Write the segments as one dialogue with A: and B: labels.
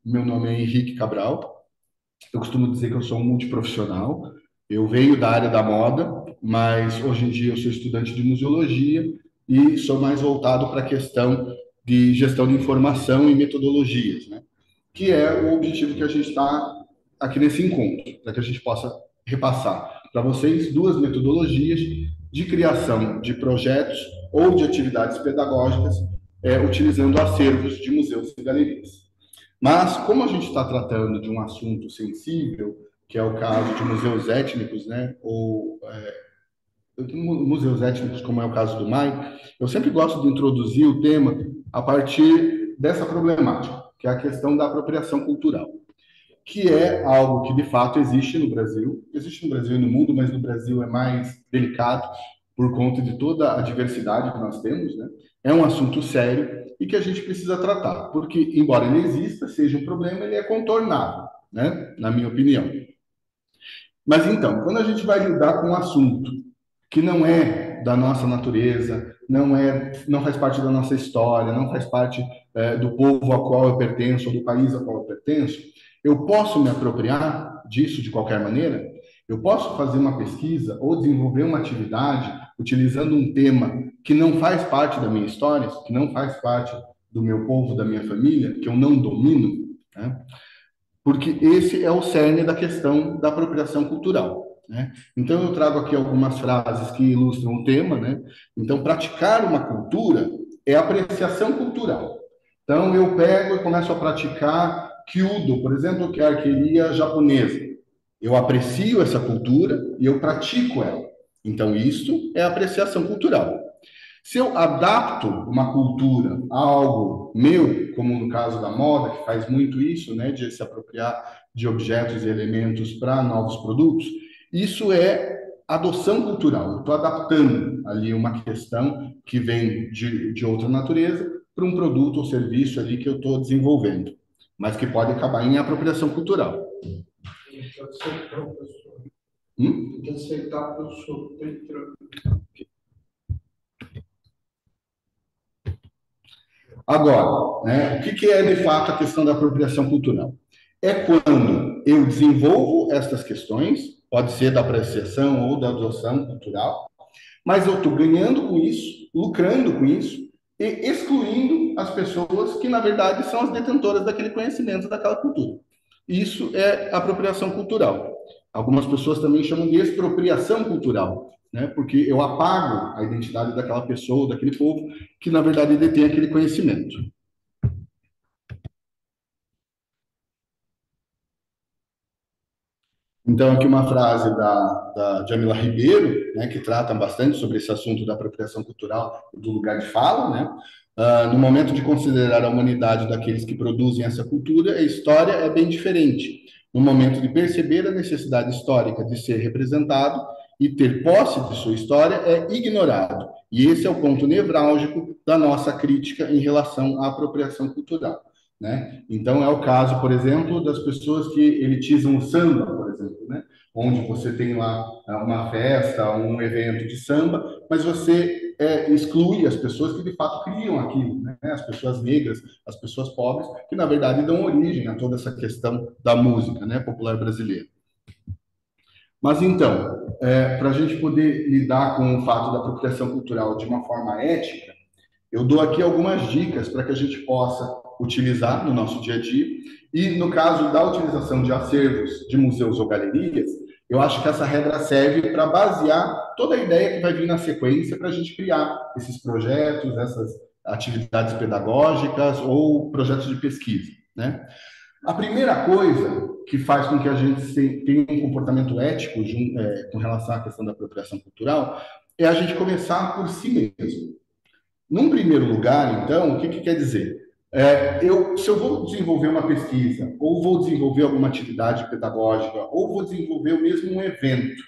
A: Meu nome é Henrique Cabral. Eu costumo dizer que eu sou um multiprofissional. Eu venho da área da moda, mas hoje em dia eu sou estudante de museologia e sou mais voltado para a questão de gestão de informação e metodologias, né? Que é o objetivo que a gente está aqui nesse encontro, para que a gente possa repassar para vocês duas metodologias de criação de projetos ou de atividades pedagógicas, utilizando acervos de museus e galerias. Mas, como a gente está tratando de um assunto sensível, que é o caso de museus étnicos, né, ou museus étnicos, como é o caso do MAI, eu sempre gosto de introduzir o tema a partir dessa problemática, que é a questão da apropriação cultural, que é algo que de fato existe no Brasil e no mundo, mas no Brasil é mais delicado por conta de toda a diversidade que nós temos, né? É um assunto sério e que a gente precisa tratar, porque embora ele exista, seja um problema, ele é contornável, né? Na minha opinião. Mas então, quando a gente vai lidar com um assunto que não é da nossa natureza, não faz parte da nossa história, não faz parte do povo ao qual eu pertenço, ou do país ao qual eu pertenço, eu posso me apropriar disso de qualquer maneira? Eu posso fazer uma pesquisa ou desenvolver uma atividade utilizando um tema que não faz parte da minha história, que não faz parte do meu povo, da minha família, que eu não domino, né? Porque esse é o cerne da questão da apropriação cultural, né? Então, eu trago aqui algumas frases que ilustram o tema, né? Então, praticar uma cultura é apreciação cultural. Então, eu pego e começo a praticar Kyudo, por exemplo, que é a arqueria japonesa. Eu aprecio essa cultura e eu pratico ela. Então, isso é apreciação cultural. Se eu adapto uma cultura a algo meu, como no caso da moda, que faz muito isso, né, de se apropriar de objetos e elementos para novos produtos, isso é adoção cultural. Eu estou adaptando ali uma questão que vem de outra natureza para um produto ou serviço ali que eu estou desenvolvendo, mas que pode acabar em apropriação cultural.
B: Tem que aceitar, professor.
A: Hum?
B: Tem que aceitar, professor.
A: Agora, né, o que é de fato a questão da apropriação cultural? É quando eu desenvolvo estas questões, pode ser da apreciação ou da adoção cultural, mas eu estou ganhando com isso, lucrando com isso e excluindo as pessoas que, na verdade, são as detentoras daquele conhecimento, daquela cultura. Isso é apropriação cultural. Algumas pessoas também chamam de expropriação cultural, né? Porque eu apago a identidade daquela pessoa, daquele povo, que, na verdade, detém aquele conhecimento. Então, aqui uma frase da Jamila Ribeiro, né, que trata bastante sobre esse assunto da apropriação cultural do lugar de fala, né? No momento de considerar a humanidade daqueles que produzem essa cultura, a história é bem diferente. No momento de perceber a necessidade histórica de ser representado e ter posse de sua história, é ignorado. E esse é o ponto nevrálgico da nossa crítica em relação à apropriação cultural, né? Então, é o caso, por exemplo, das pessoas que elitizam o samba, por exemplo, né? Onde você tem lá uma festa, um evento de samba, mas você exclui as pessoas que de fato criam aquilo, né? As pessoas negras, as pessoas pobres, que na verdade dão origem a toda essa questão da música, né, popular brasileira. Mas então, para a gente poder lidar com o fato da apropriação cultural de uma forma ética, eu dou aqui algumas dicas para que a gente possa utilizar no nosso dia a dia. E no caso da utilização de acervos de museus ou galerias, eu acho que essa regra serve para basear toda a ideia que vai vir na sequência para a gente criar esses projetos, essas atividades pedagógicas ou projetos de pesquisa, né? A primeira coisa que faz com que a gente tenha um comportamento ético com relação à questão da apropriação cultural é a gente começar por si mesmo. Num primeiro lugar, então, o que quer dizer? Se eu vou desenvolver uma pesquisa, ou vou desenvolver alguma atividade pedagógica, ou vou desenvolver mesmo um evento,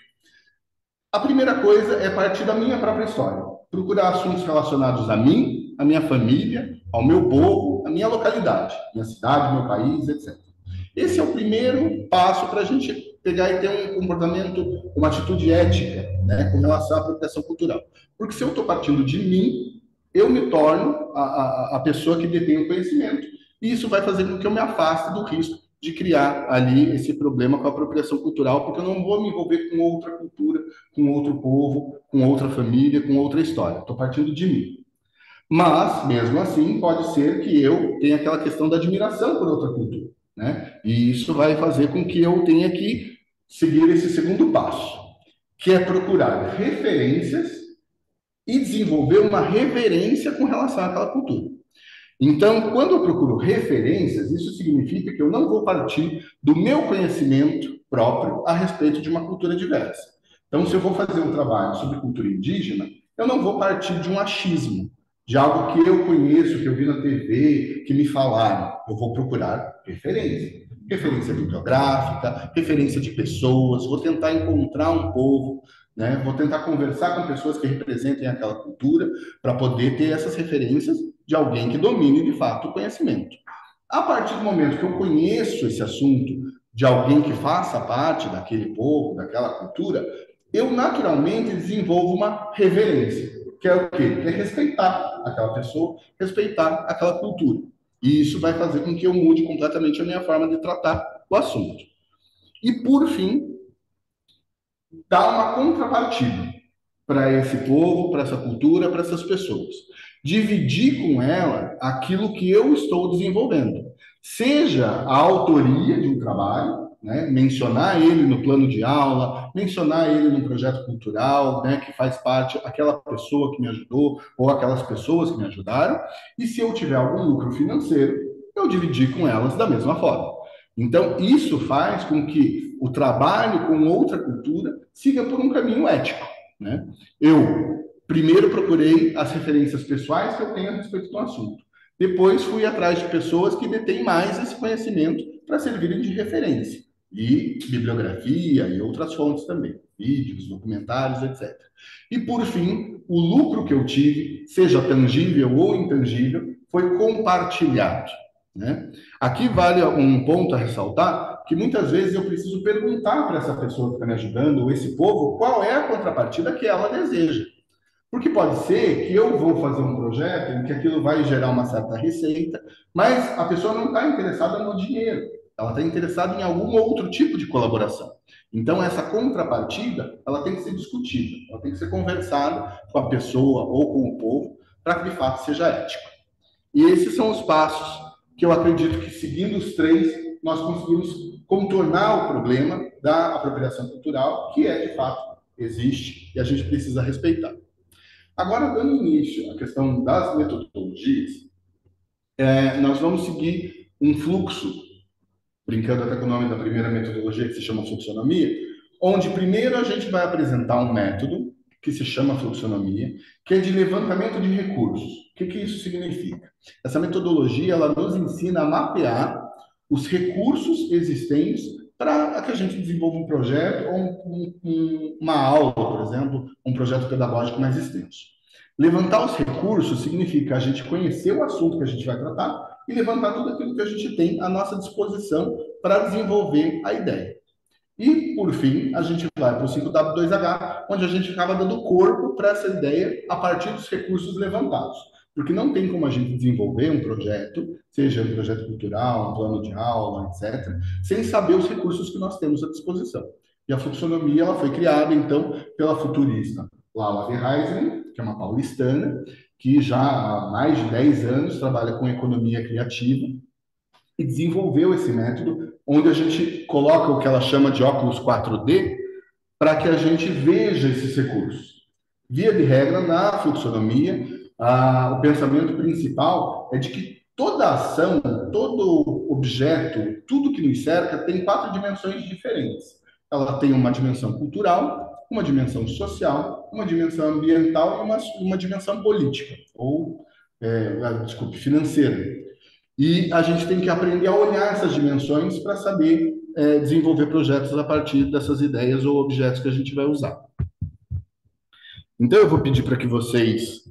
A: a primeira coisa é partir da minha própria história. Procurar assuntos relacionados a mim, à minha família, ao meu povo, à minha localidade, minha cidade, meu país, etc. Esse é o primeiro passo para a gente pegar e ter um comportamento, uma atitude ética, né, com relação à apropriação cultural. Porque se eu estou partindo de mim, eu me torno a pessoa que detém o conhecimento E isso vai fazer com que eu me afaste do risco de criar ali esse problema com a apropriação cultural, porque eu não vou me envolver com outra cultura, com outro povo, com outra família, com outra história. Estou partindo de mim. Mas, mesmo assim, pode ser que eu tenha aquela questão da admiração por outra cultura, né? E isso vai fazer com que eu tenha que seguir esse segundo passo, que é procurar referências e desenvolver uma reverência com relação àquela cultura. Então, quando eu procuro referências, isso significa que eu não vou partir do meu conhecimento próprio a respeito de uma cultura diversa. Então, se eu vou fazer um trabalho sobre cultura indígena, eu não vou partir de um achismo, de algo que eu conheço, que eu vi na TV, que me falaram. Eu vou procurar referência. Referência bibliográfica, referência de pessoas, vou tentar encontrar um povo, né? Vou tentar conversar com pessoas que representem aquela cultura para poder ter essas referências de alguém que domine de fato o conhecimento. A partir do momento que eu conheço esse assunto de alguém que faça parte daquele povo, daquela cultura, eu naturalmente desenvolvo uma reverência, que é o quê? Que é respeitar aquela pessoa, respeitar aquela cultura. E isso vai fazer com que eu mude completamente a minha forma de tratar o assunto. E, por fim, dar uma contrapartida para esse povo, para essa cultura, para essas pessoas. Dividir com ela aquilo que eu estou desenvolvendo. Seja a autoria de um trabalho, né? Mencionar ele no plano de aula, mencionar ele num projeto cultural, né? Que faz parte aquela pessoa que me ajudou ou aquelas pessoas que me ajudaram. E se eu tiver algum lucro financeiro, eu dividir com elas da mesma forma. Então, isso faz com que o trabalho com outra cultura siga por um caminho ético, né? Eu primeiro procurei as referências pessoais que eu tenho a respeito do assunto. Depois fui atrás de pessoas que detêm mais esse conhecimento para servirem de referência. E bibliografia e outras fontes também, vídeos, documentários, etc. E por fim, o lucro que eu tive, seja tangível ou intangível, foi compartilhado, né? Aqui vale um ponto a ressaltar, que muitas vezes eu preciso perguntar para essa pessoa que está me ajudando, ou esse povo, qual é a contrapartida que ela deseja. Porque pode ser que eu vou fazer um projeto em que aquilo vai gerar uma certa receita, mas a pessoa não está interessada no dinheiro, ela está interessada em algum outro tipo de colaboração. Então, essa contrapartida, ela tem que ser discutida, ela tem que ser conversada com a pessoa ou com o povo, para que de fato seja ético. E esses são os passos que eu acredito que, seguindo os três, nós conseguimos contornar o problema da apropriação cultural, que é, de fato, existe e a gente precisa respeitar. Agora, dando início à questão das metodologias, nós vamos seguir um fluxo, brincando até com o nome da primeira metodologia, que se chama fluxonomia, onde primeiro a gente vai apresentar um método, que se chama fluxonomia, que é de levantamento de recursos. O que isso significa? Essa metodologia, ela nos ensina a mapear os recursos existentes para que a gente desenvolva um projeto ou uma aula, por exemplo, um projeto pedagógico mais extenso. Levantar os recursos significa a gente conhecer o assunto que a gente vai tratar e levantar tudo aquilo que a gente tem à nossa disposição para desenvolver a ideia. E, por fim, a gente vai para o 5W2H, onde a gente acaba dando corpo para essa ideia a partir dos recursos levantados. Porque não tem como a gente desenvolver um projeto, seja um projeto cultural, um plano de aula, etc., sem saber os recursos que nós temos à disposição. E a fluxonomia ela foi criada, então, pela futurista Laura de Heisman, que é uma paulistana, que já há mais de 10 anos trabalha com economia criativa e desenvolveu esse método, onde a gente coloca o que ela chama de óculos 4D para que a gente veja esses recursos. Via de regra, na fluxonomia, o pensamento principal é de que toda ação, todo objeto, tudo que nos cerca tem 4 dimensões diferentes. Ela tem uma dimensão cultural, uma dimensão social, uma dimensão ambiental e uma dimensão política, ou, desculpe, financeira. E a gente tem que aprender a olhar essas dimensões para saber desenvolver projetos a partir dessas ideias ou objetos que a gente vai usar. Então, eu vou pedir para que vocês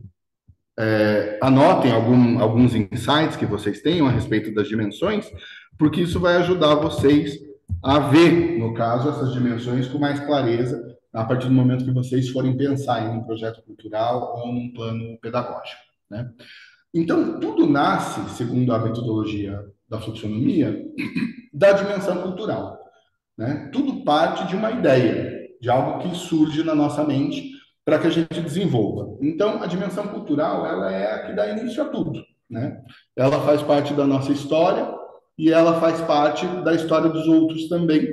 A: anotem alguns insights que vocês tenham a respeito das dimensões, porque isso vai ajudar vocês a ver, no caso, essas dimensões com mais clareza a partir do momento que vocês forem pensar em um projeto cultural ou num plano pedagógico, né? Então, tudo nasce, segundo a metodologia da fluxonomia, da dimensão cultural, né? Tudo parte de uma ideia, de algo que surge na nossa mente para que a gente desenvolva. Então, a dimensão cultural, ela é a que dá início a tudo, né? Ela faz parte da nossa história e ela faz parte da história dos outros também.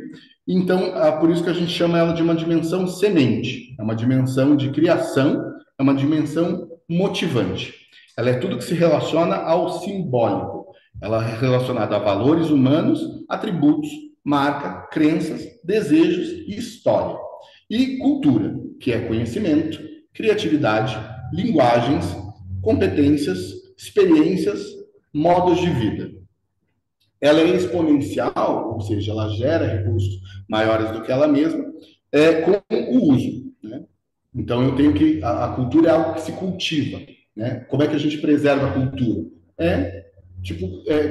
A: Então, por isso que a gente chama ela de uma dimensão semente. É uma dimensão de criação, é uma dimensão motivante. Ela é tudo que se relaciona ao simbólico. Ela é relacionada a valores humanos, atributos, marca, crenças, desejos e história. E cultura, que é conhecimento, criatividade, linguagens, competências, experiências, modos de vida. Ela é exponencial, ou seja, ela gera recursos maiores do que ela mesma, com o uso, né? Então, eu tenho que. A cultura é algo que se cultiva, né? Como é que a gente preserva a cultura?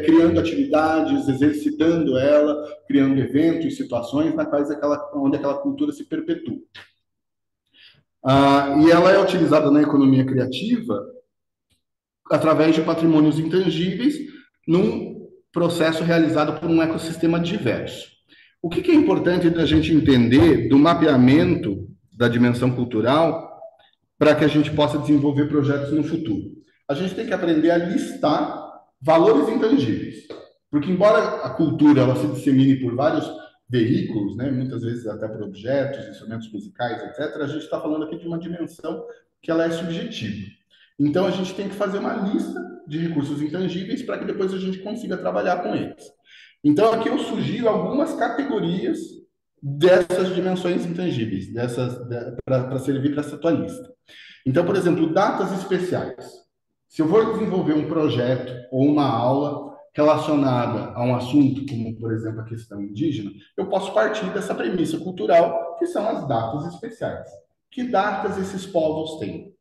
A: Criando atividades, exercitando ela, criando eventos, situações na quais onde aquela cultura se perpetua. E ela é utilizada na economia criativa através de patrimônios intangíveis num processo realizado por um ecossistema diverso. O que é importante da gente entender do mapeamento da dimensão cultural para que a gente possa desenvolver projetos no futuro? A gente tem que aprender a listar valores intangíveis, porque embora a cultura ela se dissemine por vários veículos, né, muitas vezes até por objetos, instrumentos musicais, etc., a gente está falando aqui de uma dimensão que ela é subjetiva. Então, a gente tem que fazer uma lista de recursos intangíveis para que depois a gente consiga trabalhar com eles. Então, aqui eu sugiro algumas categorias dessas dimensões intangíveis, para servir para essa tua lista. Então, por exemplo, datas especiais. Se eu for desenvolver um projeto ou uma aula relacionada a um assunto, como, por exemplo, a questão indígena, eu posso partir dessa premissa cultural, que são as datas especiais. Que datas esses povos têm?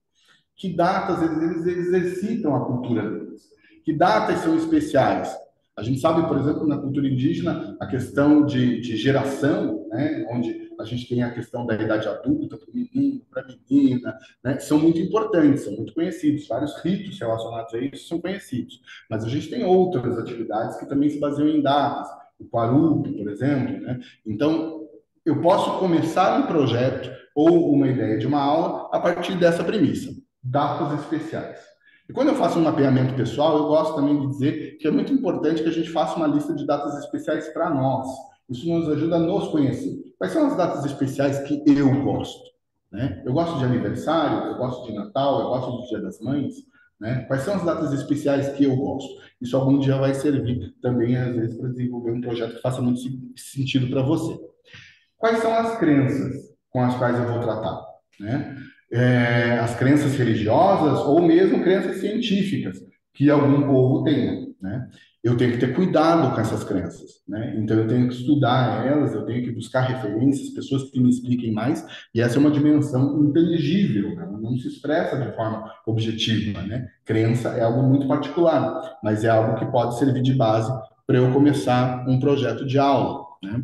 A: Que datas eles exercitam a cultura deles? Que datas são especiais? A gente sabe, por exemplo, na cultura indígena, a questão de geração, né, onde a gente tem a questão da idade adulta para o menino, para a menina, né, são muito importantes, são muito conhecidos. Vários ritos relacionados a isso são conhecidos. Mas a gente tem outras atividades que também se baseiam em datas. O Quarup, por exemplo, né? Então, eu posso começar um projeto ou uma ideia de uma aula a partir dessa premissa, datas especiais. E quando eu faço um mapeamento pessoal, eu gosto também de dizer que é muito importante que a gente faça uma lista de datas especiais para nós. Isso nos ajuda a nos conhecer. Quais são as datas especiais que eu gosto? Né? Eu gosto de aniversário, eu gosto de Natal, eu gosto do Dia das Mães. Né? Quais são as datas especiais que eu gosto? Isso algum dia vai servir também, às vezes, para desenvolver um projeto que faça muito sentido para você. Quais são as crenças com as quais eu vou tratar? Né? As crenças religiosas ou mesmo crenças científicas que algum povo tenha, né? Eu tenho que ter cuidado com essas crenças, né? Então eu tenho que estudar elas, eu tenho que buscar referências, pessoas que me expliquem mais, e essa é uma dimensão intangível, né? Ela não se expressa de forma objetiva, né? Crença é algo muito particular, mas é algo que pode servir de base para eu começar um projeto de aula, né?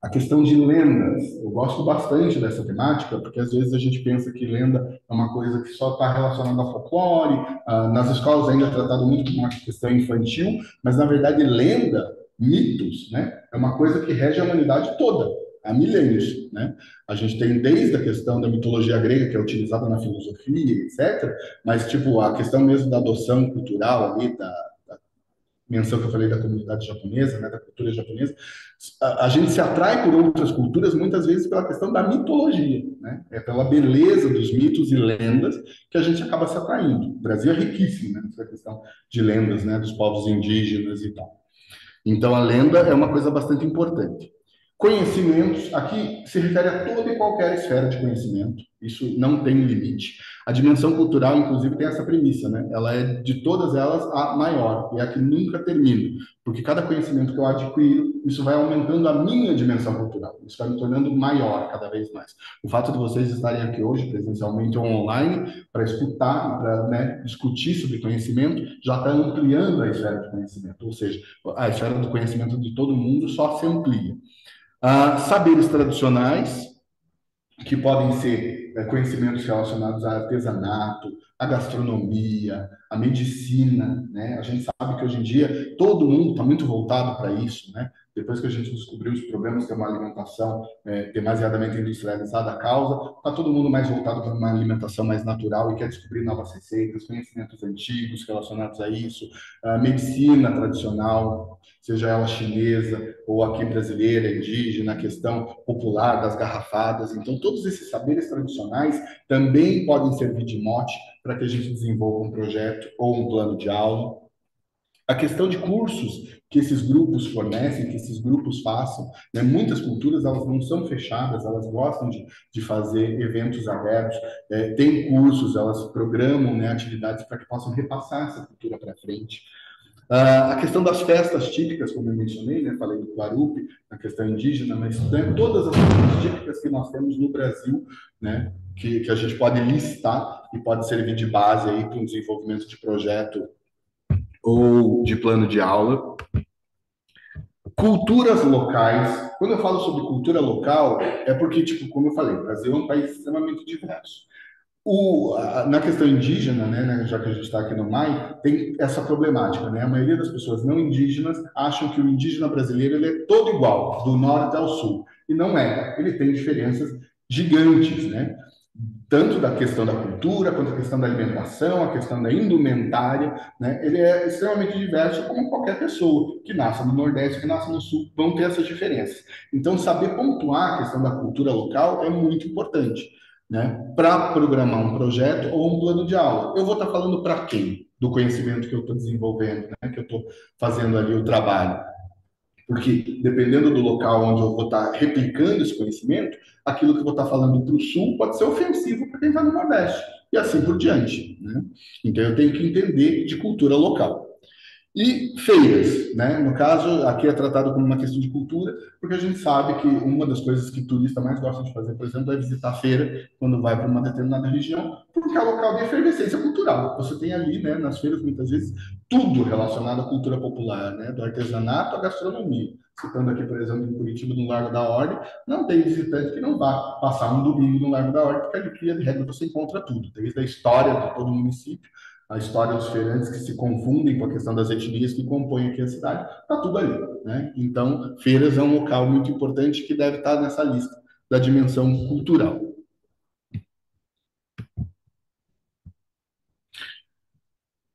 A: A questão de lendas, eu gosto bastante dessa temática, porque às vezes a gente pensa que lenda é uma coisa que só está relacionada ao folclore, nas escolas ainda é tratado muito como uma questão infantil, mas na verdade lenda, mitos, né, é uma coisa que rege a humanidade toda, há milênios, né? A gente tem desde a questão da mitologia grega, que é utilizada na filosofia, etc., mas tipo a questão mesmo da adoção cultural ali, da menção que eu falei da comunidade japonesa, né, da cultura japonesa, a gente se atrai por outras culturas muitas vezes pela questão da mitologia, né? É pela beleza dos mitos e lendas que a gente acaba se atraindo. O Brasil é riquíssimo, né, nessa questão de lendas, né, dos povos indígenas e tal. Então, a lenda é uma coisa bastante importante. Conhecimentos, aqui se refere a toda e qualquer esfera de conhecimento, isso não tem limite. A dimensão cultural, inclusive, tem essa premissa, né? Ela é de todas elas a maior, e é a que nunca termina, porque cada conhecimento que eu adquiro, isso vai aumentando a minha dimensão cultural, isso vai me tornando maior cada vez mais. O fato de vocês estarem aqui hoje, presencialmente ou online, para escutar, para, né, discutir sobre conhecimento, já está ampliando a esfera de conhecimento, ou seja, a esfera do conhecimento de todo mundo só se amplia. Saberes tradicionais, que podem ser conhecimentos relacionados a artesanato, a gastronomia, a medicina, né? A gente sabe que hoje em dia todo mundo está muito voltado para isso, né? Depois que a gente descobriu os problemas que uma alimentação demasiadamente industrializada causa, está todo mundo mais voltado para uma alimentação mais natural e quer descobrir novas receitas, conhecimentos antigos relacionados a isso, a medicina tradicional, seja ela chinesa ou aqui brasileira, indígena, a questão popular das garrafadas. Então, todos esses saberes tradicionais também podem servir de mote para que a gente desenvolva um projeto ou um plano de aula. A questão de cursos que esses grupos fornecem, que esses grupos façam, né? Muitas culturas elas não são fechadas, elas gostam de fazer eventos abertos, tem cursos, elas programam, né, atividades para que possam repassar essa cultura para frente. A questão das festas típicas, como eu mencionei, né, falei do Guarupi, a questão indígena, mas né, todas as festas típicas que nós temos no Brasil, né, que a gente pode listar e pode servir de base aí para o desenvolvimento de projeto ou de plano de aula. Culturas locais. Quando eu falo sobre cultura local, é porque, tipo, como eu falei, o Brasil é um país extremamente diverso. Na questão indígena, né, já que a gente está aqui no MAI, tem essa problemática, né? A maioria das pessoas não indígenas acham que o indígena brasileiro ele é todo igual, do norte ao sul. E não é. Ele tem diferenças gigantes, né? Tanto da questão da cultura, quanto a questão da alimentação, a questão da indumentária, né? Ele é extremamente diverso, como qualquer pessoa que nasce no Nordeste, que nasce no Sul, vão ter essas diferenças. Então, saber pontuar a questão da cultura local é muito importante, né? Para programar um projeto ou um plano de aula. Eu vou estar falando para quem? Do conhecimento que eu estou desenvolvendo, né? Que eu estou fazendo ali o trabalho. Porque, dependendo do local onde eu vou estar replicando esse conhecimento, aquilo que eu vou estar falando para o Sul pode ser ofensivo para quem está no Nordeste, e assim por diante, né? Então, eu tenho que entender de cultura local. E feiras, né? No caso, aqui é tratado como uma questão de cultura, porque a gente sabe que uma das coisas que turista mais gosta de fazer, por exemplo, é visitar a feira quando vai para uma determinada região, porque é local de efervescência cultural. Você tem ali, né, nas feiras, muitas vezes, tudo relacionado à cultura popular, né? Do artesanato à gastronomia. Citando aqui, por exemplo, em Curitiba, no Largo da Ordem, não tem visitante que não vá passar um domingo no Largo da Ordem, porque ali, via de regra, você encontra tudo, desde a história de todo o município, a história dos feirantes que se confundem com a questão das etnias que compõem aqui a cidade, está tudo ali, né? Então, feiras é um local muito importante que deve estar nessa lista da dimensão cultural.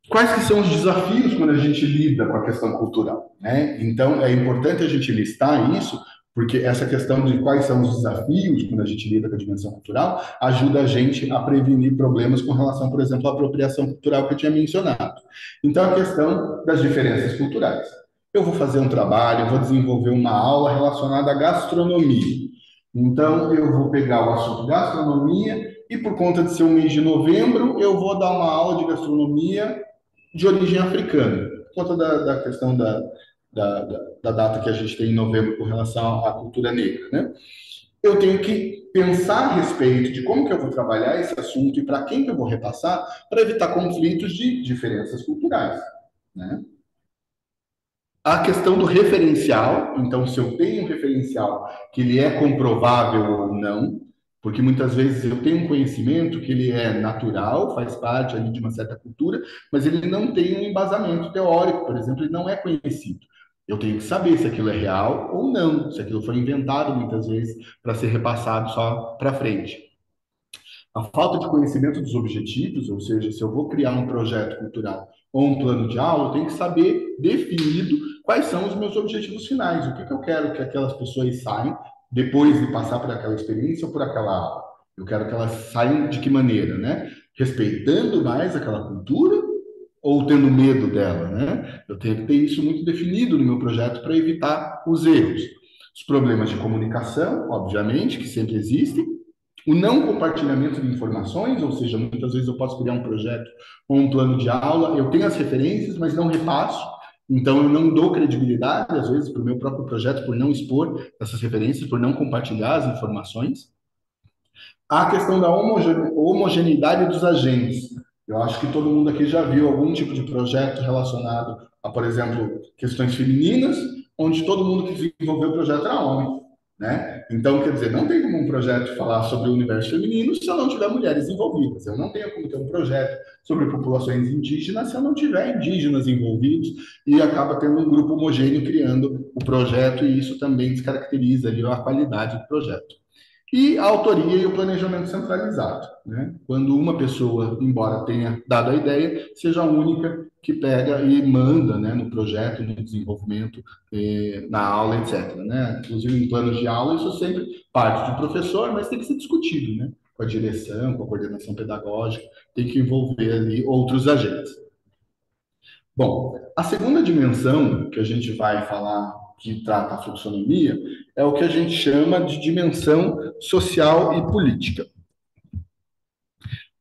A: Quais que são os desafios quando a gente lida com a questão cultural, né? Então, é importante a gente listar isso, porque essa questão de quais são os desafios quando a gente lida com a dimensão cultural ajuda a gente a prevenir problemas com relação, por exemplo, à apropriação cultural que eu tinha mencionado. Então, a questão das diferenças culturais. Eu vou fazer um trabalho, eu vou desenvolver uma aula relacionada à gastronomia. Então, eu vou pegar o assunto gastronomia e, por conta de ser um mês de novembro, eu vou dar uma aula de gastronomia de origem africana, por conta da questão da data que a gente tem em novembro com relação à cultura negra, né? Eu tenho que pensar a respeito de como que eu vou trabalhar esse assunto e para quem que eu vou repassar para evitar conflitos de diferenças culturais, né? A questão do referencial, então, se eu tenho um referencial que ele é comprovável ou não, porque muitas vezes eu tenho um conhecimento que ele é natural, faz parte ali de uma certa cultura, mas ele não tem um embasamento teórico, por exemplo, ele não é conhecido. Eu tenho que saber se aquilo é real ou não, se aquilo foi inventado muitas vezes para ser repassado só para frente. A falta de conhecimento dos objetivos, ou seja, se eu vou criar um projeto cultural ou um plano de aula, eu tenho que saber definido quais são os meus objetivos finais, o que eu quero que aquelas pessoas saiam depois de passar por aquela experiência ou por aquela aula. Eu quero que elas saiam de que maneira, né? Respeitando mais aquela cultura ou tendo medo dela, né? Eu tenho que ter isso muito definido no meu projeto para evitar os erros. Os problemas de comunicação, obviamente, que sempre existem, o não compartilhamento de informações, ou seja, muitas vezes eu posso criar um projeto ou um plano de aula, eu tenho as referências, mas não repasso, então eu não dou credibilidade, às vezes, para o meu próprio projeto, por não expor essas referências, por não compartilhar as informações. A questão da homogeneidade dos agentes. Eu acho que todo mundo aqui já viu algum tipo de projeto relacionado a, por exemplo, questões femininas, onde todo mundo que desenvolveu o projeto era homem. né? Então, quer dizer, não tem como um projeto falar sobre o universo feminino se eu não tiver mulheres envolvidas. Eu não tenho como ter um projeto sobre populações indígenas se eu não tiver indígenas envolvidos e acaba tendo um grupo homogêneo criando o projeto e isso também descaracteriza ali a qualidade do projeto. E a autoria e o planejamento centralizado, né? Quando uma pessoa, embora tenha dado a ideia, seja a única que pega e manda, né, no projeto, no desenvolvimento, na aula, etc., né? Inclusive, em planos de aula, isso sempre parte do professor, mas tem que ser discutido, né? Com a direção, com a coordenação pedagógica, tem que envolver ali outros agentes. Bom, a segunda dimensão que a gente vai falar que trata a fluxonomia é o que a gente chama de dimensão social e política.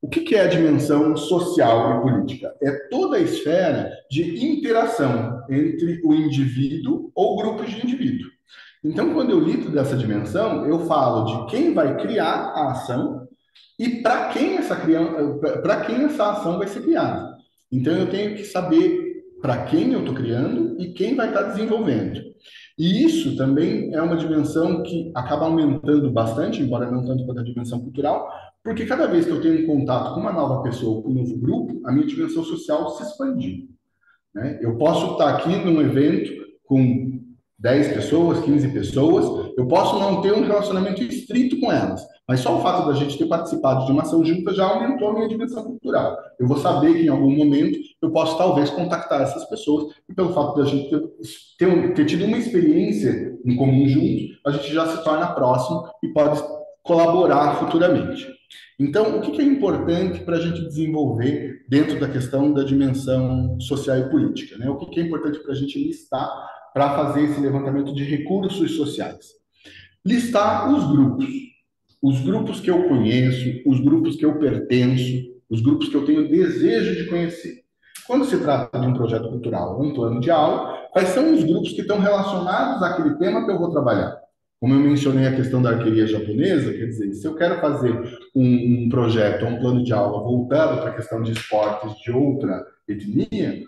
A: O que é a dimensão social e política? É toda a esfera de interação entre o indivíduo ou grupos de indivíduos. Então, quando eu lido dessa dimensão, eu falo de quem vai criar a ação e para quem essa ação vai ser criada. Então, eu tenho que saber para quem eu estou criando e quem vai estar desenvolvendo. E isso também é uma dimensão que acaba aumentando bastante, embora não tanto quanto a dimensão cultural, porque cada vez que eu tenho contato com uma nova pessoa, com um novo grupo, a minha dimensão social se expandiu, né? Eu posso estar aqui num evento com 10 pessoas, 15 pessoas, eu posso não ter um relacionamento estrito com elas, mas só o fato da gente ter participado de uma ação junta já aumentou a minha dimensão cultural. Eu vou saber que em algum momento eu posso talvez contactar essas pessoas, e pelo fato da gente ter tido uma experiência em comum junto, a gente já se torna próximo e pode colaborar futuramente. Então, o que é importante para a gente desenvolver dentro da questão da dimensão social e política, né? O que é importante para a gente listar para fazer esse levantamento de recursos sociais? Listar os grupos que eu conheço, os grupos que eu pertenço, os grupos que eu tenho desejo de conhecer. Quando se trata de um projeto cultural, um plano de aula, quais são os grupos que estão relacionados àquele tema que eu vou trabalhar? Como eu mencionei a questão da arqueria japonesa, quer dizer, se eu quero fazer um projeto, um plano de aula voltado para a questão de esportes de outra etnia,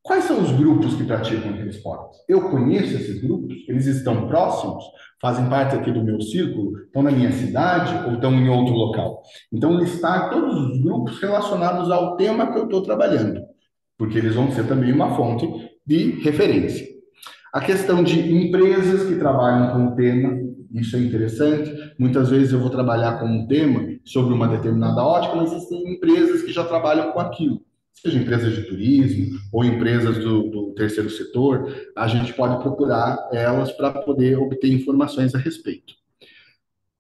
A: quais são os grupos que praticam aqueles esportes? Eu conheço esses grupos? Eles estão próximos? Fazem parte aqui do meu círculo? Estão na minha cidade ou estão em outro local? Então, listar todos os grupos relacionados ao tema que eu estou trabalhando, porque eles vão ser também uma fonte de referência. A questão de empresas que trabalham com o tema, isso é interessante. Muitas vezes eu vou trabalhar com um tema sobre uma determinada ótica, mas existem empresas que já trabalham com aquilo. Seja empresas de turismo ou empresas do terceiro setor, a gente pode procurar elas para poder obter informações a respeito.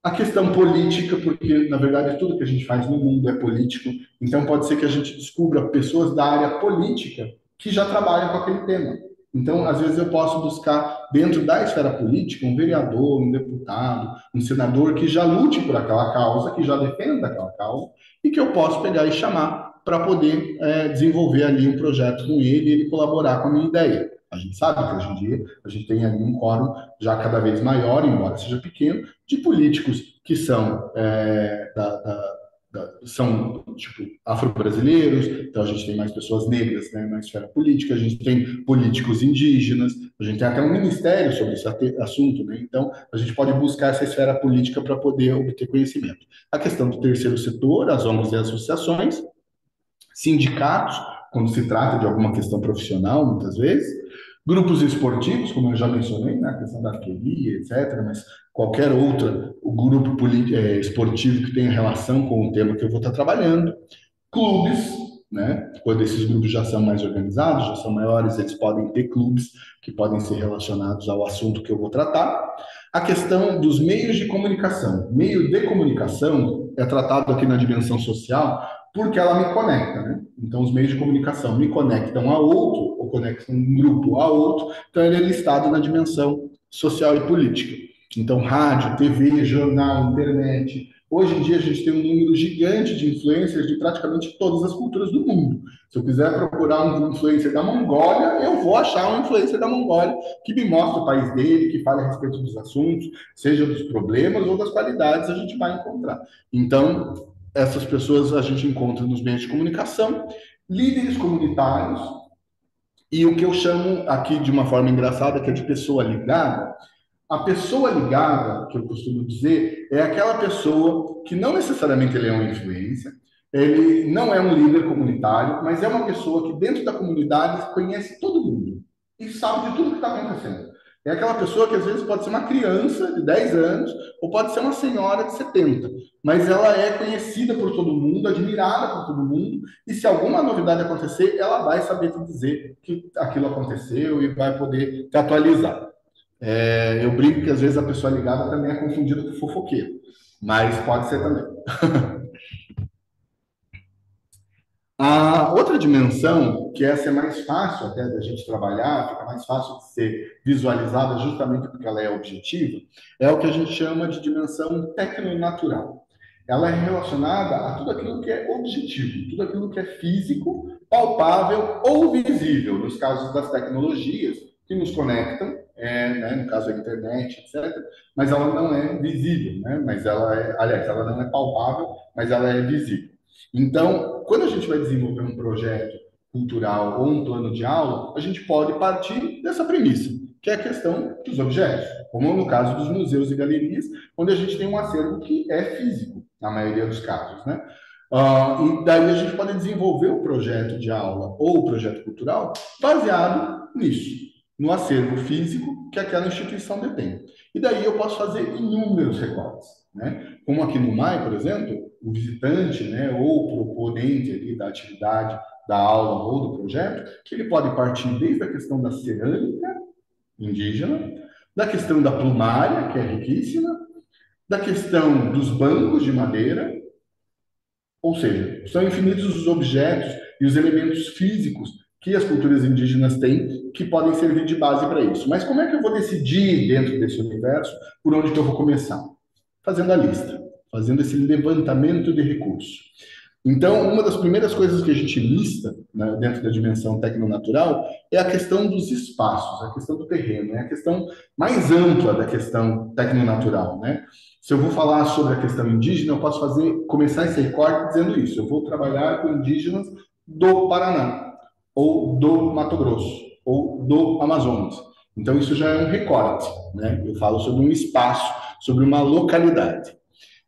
A: A questão política, porque na verdade tudo que a gente faz no mundo é político, então pode ser que a gente descubra pessoas da área política que já trabalham com aquele tema. Então, às vezes eu posso buscar dentro da esfera política um vereador, um deputado, um senador que já lute por aquela causa, que já defenda aquela causa e que eu posso pegar e chamar para poder desenvolver ali um projeto com ele e ele colaborar com a minha ideia. A gente sabe que hoje em dia a gente tem ali um quórum já cada vez maior, embora seja pequeno, de políticos que são são tipo afro-brasileiros, então a gente tem mais pessoas negras, né, na esfera política, a gente tem políticos indígenas, a gente tem até um ministério sobre esse assunto, né? Então a gente pode buscar essa esfera política para poder obter conhecimento. A questão do terceiro setor, as ONGs e associações, sindicatos, quando se trata de alguma questão profissional, muitas vezes, grupos esportivos, como eu já mencionei, né, a questão da arqueria, etc., mas qualquer outro o grupo esportivo que tenha relação com o tema que eu vou estar trabalhando, clubes, né, quando esses grupos já são mais organizados, já são maiores, eles podem ter clubes que podem ser relacionados ao assunto que eu vou tratar. A questão dos meios de comunicação. Meio de comunicação é tratado aqui na dimensão social porque ela me conecta, né? Então, os meios de comunicação me conectam a outro, ou conectam um grupo a outro, então ele é listado na dimensão social e política. Então, rádio, TV, jornal, internet. Hoje em dia, a gente tem um número gigante de influencers de praticamente todas as culturas do mundo. Se eu quiser procurar um influencer da Mongólia, eu vou achar um influencer da Mongólia que me mostre o país dele, que fale a respeito dos assuntos, seja dos problemas ou das qualidades, a gente vai encontrar. Então, essas pessoas a gente encontra nos meios de comunicação, líderes comunitários, e o que eu chamo aqui de uma forma engraçada, que é de pessoa ligada, A pessoa ligada, que eu costumo dizer, é aquela pessoa que não necessariamente ele é um influencer, ele não é um líder comunitário, mas é uma pessoa que dentro da comunidade conhece todo mundo e sabe de tudo que está acontecendo. É aquela pessoa que às vezes pode ser uma criança de 10 anos ou pode ser uma senhora de 70, mas ela é conhecida por todo mundo, admirada por todo mundo, e se alguma novidade acontecer, ela vai saber te dizer que aquilo aconteceu e vai poder te atualizar. Eu brinco que às vezes a pessoa ligada também é confundida com fofoqueiro, mas pode ser também. A outra dimensão, que essa é mais fácil até da gente trabalhar, fica mais fácil de ser visualizada justamente porque ela é objetiva, é o que a gente chama de dimensão tecnonatural. Ela é relacionada a tudo aquilo que é objetivo, tudo aquilo que é físico, palpável ou visível, nos casos das tecnologias que nos conectam, né, no caso da internet, etc. Mas ela não é visível, né? Mas ela é, aliás, ela não é palpável, mas ela é visível. Então, quando a gente vai desenvolver um projeto cultural ou um plano de aula, a gente pode partir dessa premissa, que é a questão dos objetos, como no caso dos museus e galerias, onde a gente tem um acervo que é físico, na maioria dos casos, né? E daí a gente pode desenvolver o projeto de aula ou o projeto cultural baseado nisso, no acervo físico que aquela instituição detém. E daí eu posso fazer inúmeros recortes, né? Como aqui no MAI, por exemplo, o visitante, né, ou o proponente ali da atividade, da aula ou do projeto, que ele pode partir desde a questão da cerâmica indígena, da questão da plumária, que é riquíssima, da questão dos bancos de madeira, ou seja, são infinitos os objetos e os elementos físicos que as culturas indígenas têm que podem servir de base para isso. Mas como é que eu vou decidir dentro desse universo por onde que eu vou começar? Fazendo a lista, fazendo esse levantamento de recursos. Então, uma das primeiras coisas que a gente lista, né, dentro da dimensão tecnonatural é a questão dos espaços, a questão do terreno, é a questão mais ampla da questão tecnonatural, né? Se eu vou falar sobre a questão indígena, eu posso começar esse recorte dizendo isso. Eu vou trabalhar com indígenas do Paraná, ou do Mato Grosso, ou do Amazonas. Então, isso já é um recorte, né? Eu falo sobre um espaço, sobre uma localidade.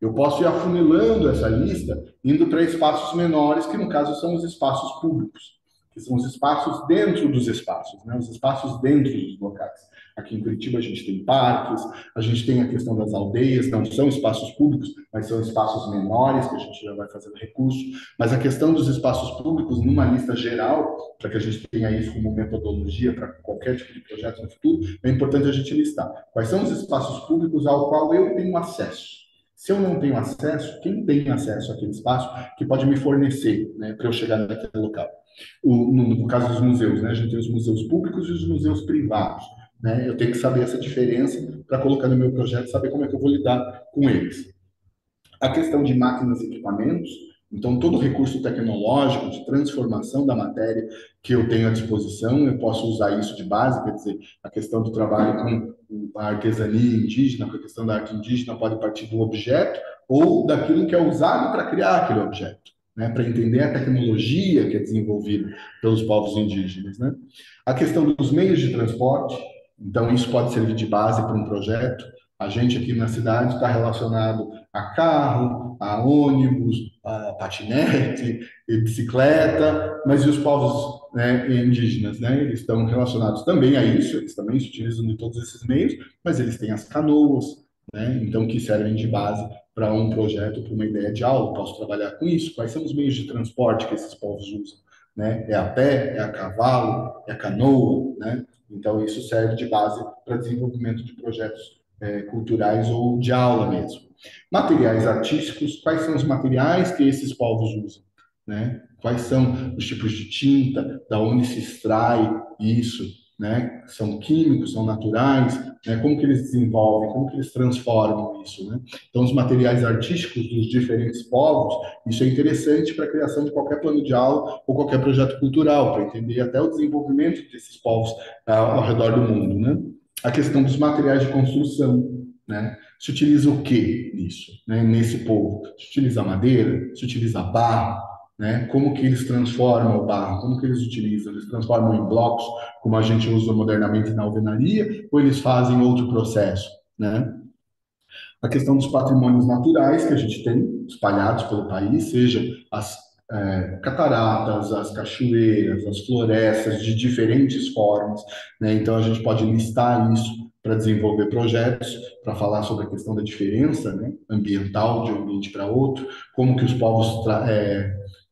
A: Eu posso ir afunilando essa lista, indo para espaços menores, que no caso são os espaços públicos, que são os espaços dentro dos espaços, né? Os espaços dentro dos locais. Aqui em Curitiba a gente tem parques, a gente tem a questão das aldeias, não são espaços públicos, mas são espaços menores, que a gente já vai fazendo recurso. Mas a questão dos espaços públicos, numa lista geral, para que a gente tenha isso como metodologia para qualquer tipo de projeto no futuro, é importante a gente listar quais são os espaços públicos ao qual eu tenho acesso. Se eu não tenho acesso, quem tem acesso àquele espaço que pode me fornecer, né, para eu chegar naquele local? No caso dos museus, né, a gente tem os museus públicos e os museus privados. Né? Eu tenho que saber essa diferença para colocar no meu projeto, saber como é que eu vou lidar com eles. A questão de máquinas e equipamentos, então todo recurso tecnológico de transformação da matéria que eu tenho à disposição, eu posso usar isso de base, quer dizer, a questão do trabalho com a artesania indígena, com a questão da arte indígena pode partir do objeto ou daquilo que é usado para criar aquele objeto, né, para entender a tecnologia que é desenvolvida pelos povos indígenas, né? A questão dos meios de transporte, então isso pode servir de base para um projeto. A gente aqui na cidade está relacionado a carro, a ônibus, a patinete, e bicicleta, mas e os povos, né, indígenas, né? Eles estão relacionados também a isso, eles também se utilizam de todos esses meios, mas eles têm as canoas, né? Então que servem de base para um projeto, para uma ideia de aula. Posso trabalhar com isso? Quais são os meios de transporte que esses povos usam? Né? É a pé, é a cavalo, é a canoa, né? Então isso serve de base para desenvolvimento de projetos culturais ou de aula mesmo. Materiais artísticos, quais são os materiais que esses povos usam, né? Quais são os tipos de tinta, da onde se extrai isso, né? São químicos, são naturais, né? Como que eles desenvolvem, como que eles transformam isso, né? Então, os materiais artísticos dos diferentes povos, isso é interessante para a criação de qualquer plano de aula ou qualquer projeto cultural, para entender até o desenvolvimento desses povos ao redor do mundo, né? A questão dos materiais de construção, né? Se utiliza o que nisso, né? Nesse povo? Se utiliza madeira, se utiliza barro, né? Como que eles transformam o barro, como que eles utilizam? Eles transformam em blocos, como a gente usa modernamente na alvenaria, ou eles fazem outro processo, né? A questão dos patrimônios naturais que a gente tem espalhados pelo país, seja as cataratas, as cachoeiras, as florestas de diferentes formas, né? Então a gente pode listar isso para desenvolver projetos, para falar sobre a questão da diferença, né, ambiental de um ambiente para outro, como que os povos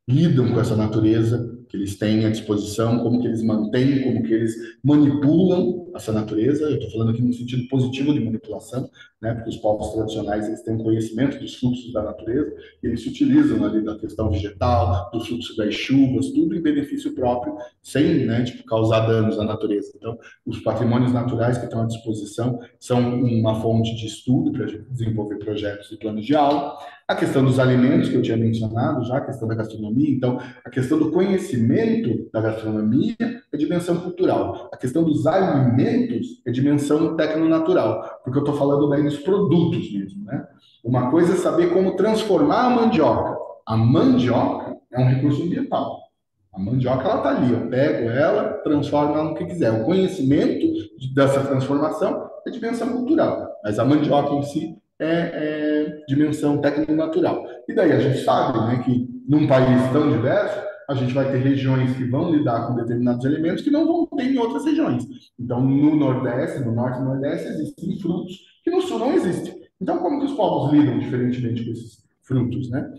A: lidam com essa natureza que eles têm à disposição, como que eles mantêm, como que eles manipulam essa natureza. Eu estou falando aqui no sentido positivo de manipulação, né? Porque os povos tradicionais eles têm um conhecimento dos fluxos da natureza, e eles se utilizam ali da questão vegetal, do fluxo das chuvas, tudo em benefício próprio, sem, né, tipo, causar danos à natureza. Então, os patrimônios naturais que estão à disposição são uma fonte de estudo para a gente desenvolver projetos e planos de aula. A questão dos alimentos, que eu tinha mencionado já, a questão da gastronomia. Então, a questão do conhecimento da gastronomia é dimensão cultural. A questão dos alimentos é dimensão tecnonatural, porque eu estou falando daí dos produtos mesmo, né? Uma coisa é saber como transformar a mandioca. A mandioca é um recurso ambiental. A mandioca, ela está ali, eu pego ela, transformo ela no que quiser. O conhecimento dessa transformação é dimensão cultural, mas a mandioca em si é dimensão tecnonatural. E daí a gente sabe, né, que num país tão diverso, a gente vai ter regiões que vão lidar com determinados elementos que não vão ter em outras regiões. Então, no Nordeste, no Norte e no Nordeste, existem frutos que no Sul não existem. Então, como que os povos lidam diferentemente com esses frutos, né?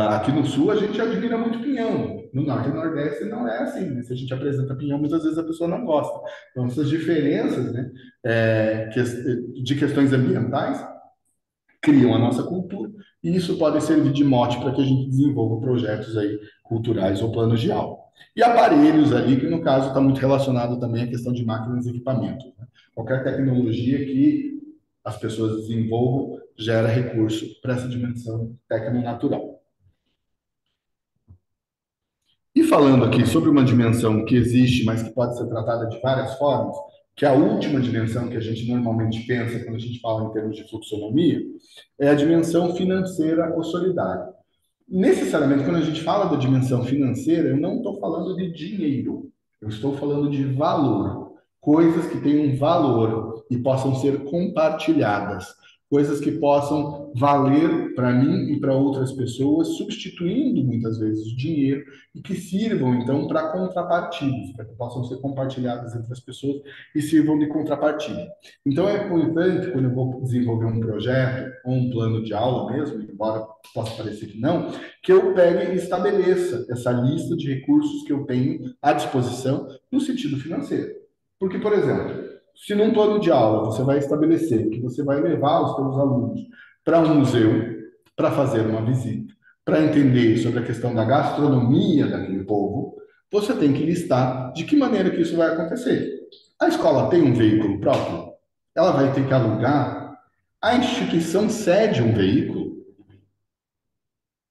A: Aqui no Sul, a gente admira muito pinhão. No Norte e Nordeste não é assim, né? Se a gente apresenta pinhão, muitas vezes a pessoa não gosta. Então, essas diferenças, né, de questões ambientais criam a nossa cultura, e isso pode servir de mote para que a gente desenvolva projetos aí culturais ou planos de aula. E aparelhos ali, que no caso está muito relacionado também à questão de máquinas e equipamentos, né? Qualquer tecnologia que as pessoas desenvolvam gera recurso para essa dimensão tecnonatural. E falando aqui sobre uma dimensão que existe, mas que pode ser tratada de várias formas, que é a última dimensão que a gente normalmente pensa quando a gente fala em termos de fluxonomia, é a dimensão financeira ou solidária. Necessariamente, quando a gente fala da dimensão financeira, eu não estou falando de dinheiro, eu estou falando de valor, coisas que tenham valor e possam ser compartilhadas, coisas que possam valer para mim e para outras pessoas, substituindo muitas vezes o dinheiro e que sirvam então para contrapartidas, para que possam ser compartilhadas entre as pessoas e sirvam de contrapartida. Então é importante, quando eu vou desenvolver um projeto ou um plano de aula mesmo, embora possa parecer que não, que eu pegue e estabeleça essa lista de recursos que eu tenho à disposição no sentido financeiro. Porque, por exemplo, se num plano de aula você vai estabelecer que você vai levar os seus alunos para um museu, para fazer uma visita, para entender sobre a questão da gastronomia daquele povo, você tem que listar de que maneira que isso vai acontecer. A escola tem um veículo próprio? Ela vai ter que alugar? A instituição cede um veículo?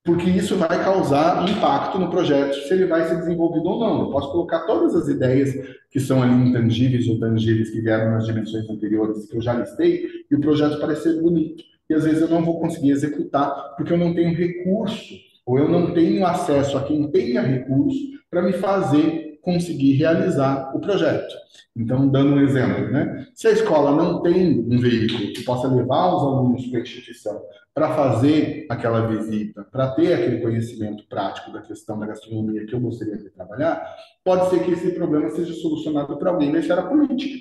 A: Porque isso vai causar impacto no projeto, se ele vai ser desenvolvido ou não. Eu posso colocar todas as ideias que são ali intangíveis ou tangíveis que vieram nas dimensões anteriores, que eu já listei, e o projeto parecer bonito. E às vezes eu não vou conseguir executar, porque eu não tenho recurso, ou eu não tenho acesso a quem tenha recurso para me fazer conseguir realizar o projeto. Então, dando um exemplo, né? Se a escola não tem um veículo que possa levar os alunos para a instituição para fazer aquela visita, para ter aquele conhecimento prático da questão da gastronomia que eu gostaria de trabalhar, pode ser que esse problema seja solucionado por alguém da esfera política.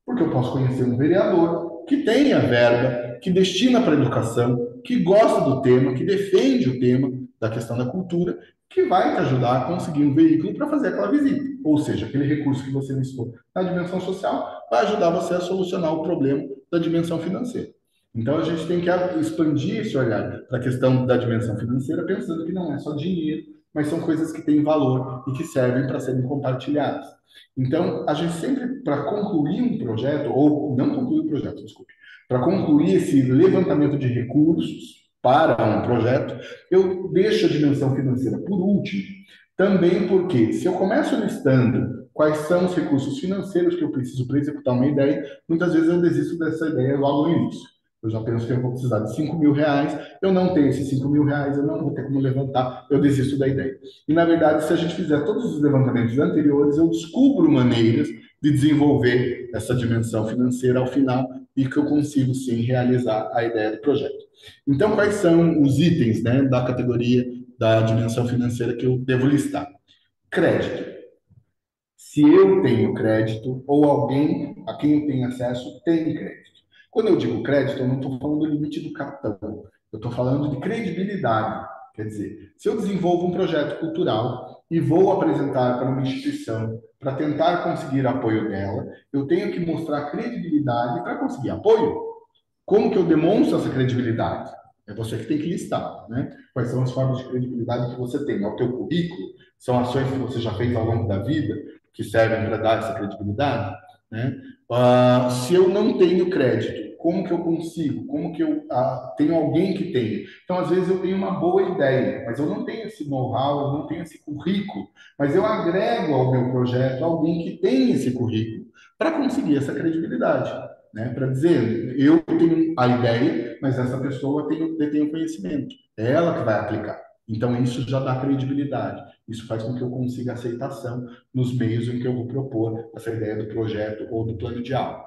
A: Porque eu posso conhecer um vereador que tenha verba, que destina para a educação, que gosta do tema, que defende o tema da questão da cultura, que vai te ajudar a conseguir um veículo para fazer aquela visita. Ou seja, aquele recurso que você listou na dimensão social vai ajudar você a solucionar o problema da dimensão financeira. Então, a gente tem que expandir esse olhar para a questão da dimensão financeira, pensando que não é só dinheiro, mas são coisas que têm valor e que servem para serem compartilhadas. Então, a gente sempre, para concluir um projeto, ou não concluir o projeto, desculpe, para concluir esse levantamento de recursos para um projeto, eu deixo a dimensão financeira por último, também porque se eu começo listando quais são os recursos financeiros que eu preciso para executar uma ideia, muitas vezes eu desisto dessa ideia logo no início. Eu já penso que eu vou precisar de R$ 5.000, eu não tenho esses R$ 5.000, eu não vou ter como levantar, eu desisto da ideia. E, na verdade, se a gente fizer todos os levantamentos anteriores, eu descubro maneiras de desenvolver essa dimensão financeira ao final e que eu consigo, sim, realizar a ideia do projeto. Então, quais são os itens, né, da categoria da dimensão financeira que eu devo listar? Crédito. Se eu tenho crédito ou alguém a quem eu tenho acesso tem crédito. Quando eu digo crédito, eu não estou falando do limite do cartão, eu estou falando de credibilidade. Quer dizer, se eu desenvolvo um projeto cultural e vou apresentar para uma instituição para tentar conseguir apoio dela, eu tenho que mostrar credibilidade para conseguir apoio. Como que eu demonstro essa credibilidade? É você que tem que listar, né? Quais são as formas de credibilidade que você tem? É o teu currículo? São ações que você já fez ao longo da vida que servem para dar essa credibilidade, né? Se eu não tenho crédito, como que eu consigo? Como que eu tenho alguém que tenha? Então, às vezes eu tenho uma boa ideia, mas eu não tenho esse know-how, eu não tenho esse currículo, mas eu agrego ao meu projeto alguém que tem esse currículo para conseguir essa credibilidade, né? Para dizer, eu tenho a ideia, mas essa pessoa detém o conhecimento. É ela que vai aplicar. Então, isso já dá credibilidade. Isso faz com que eu consiga aceitação nos meios em que eu vou propor essa ideia do projeto ou do plano de aula.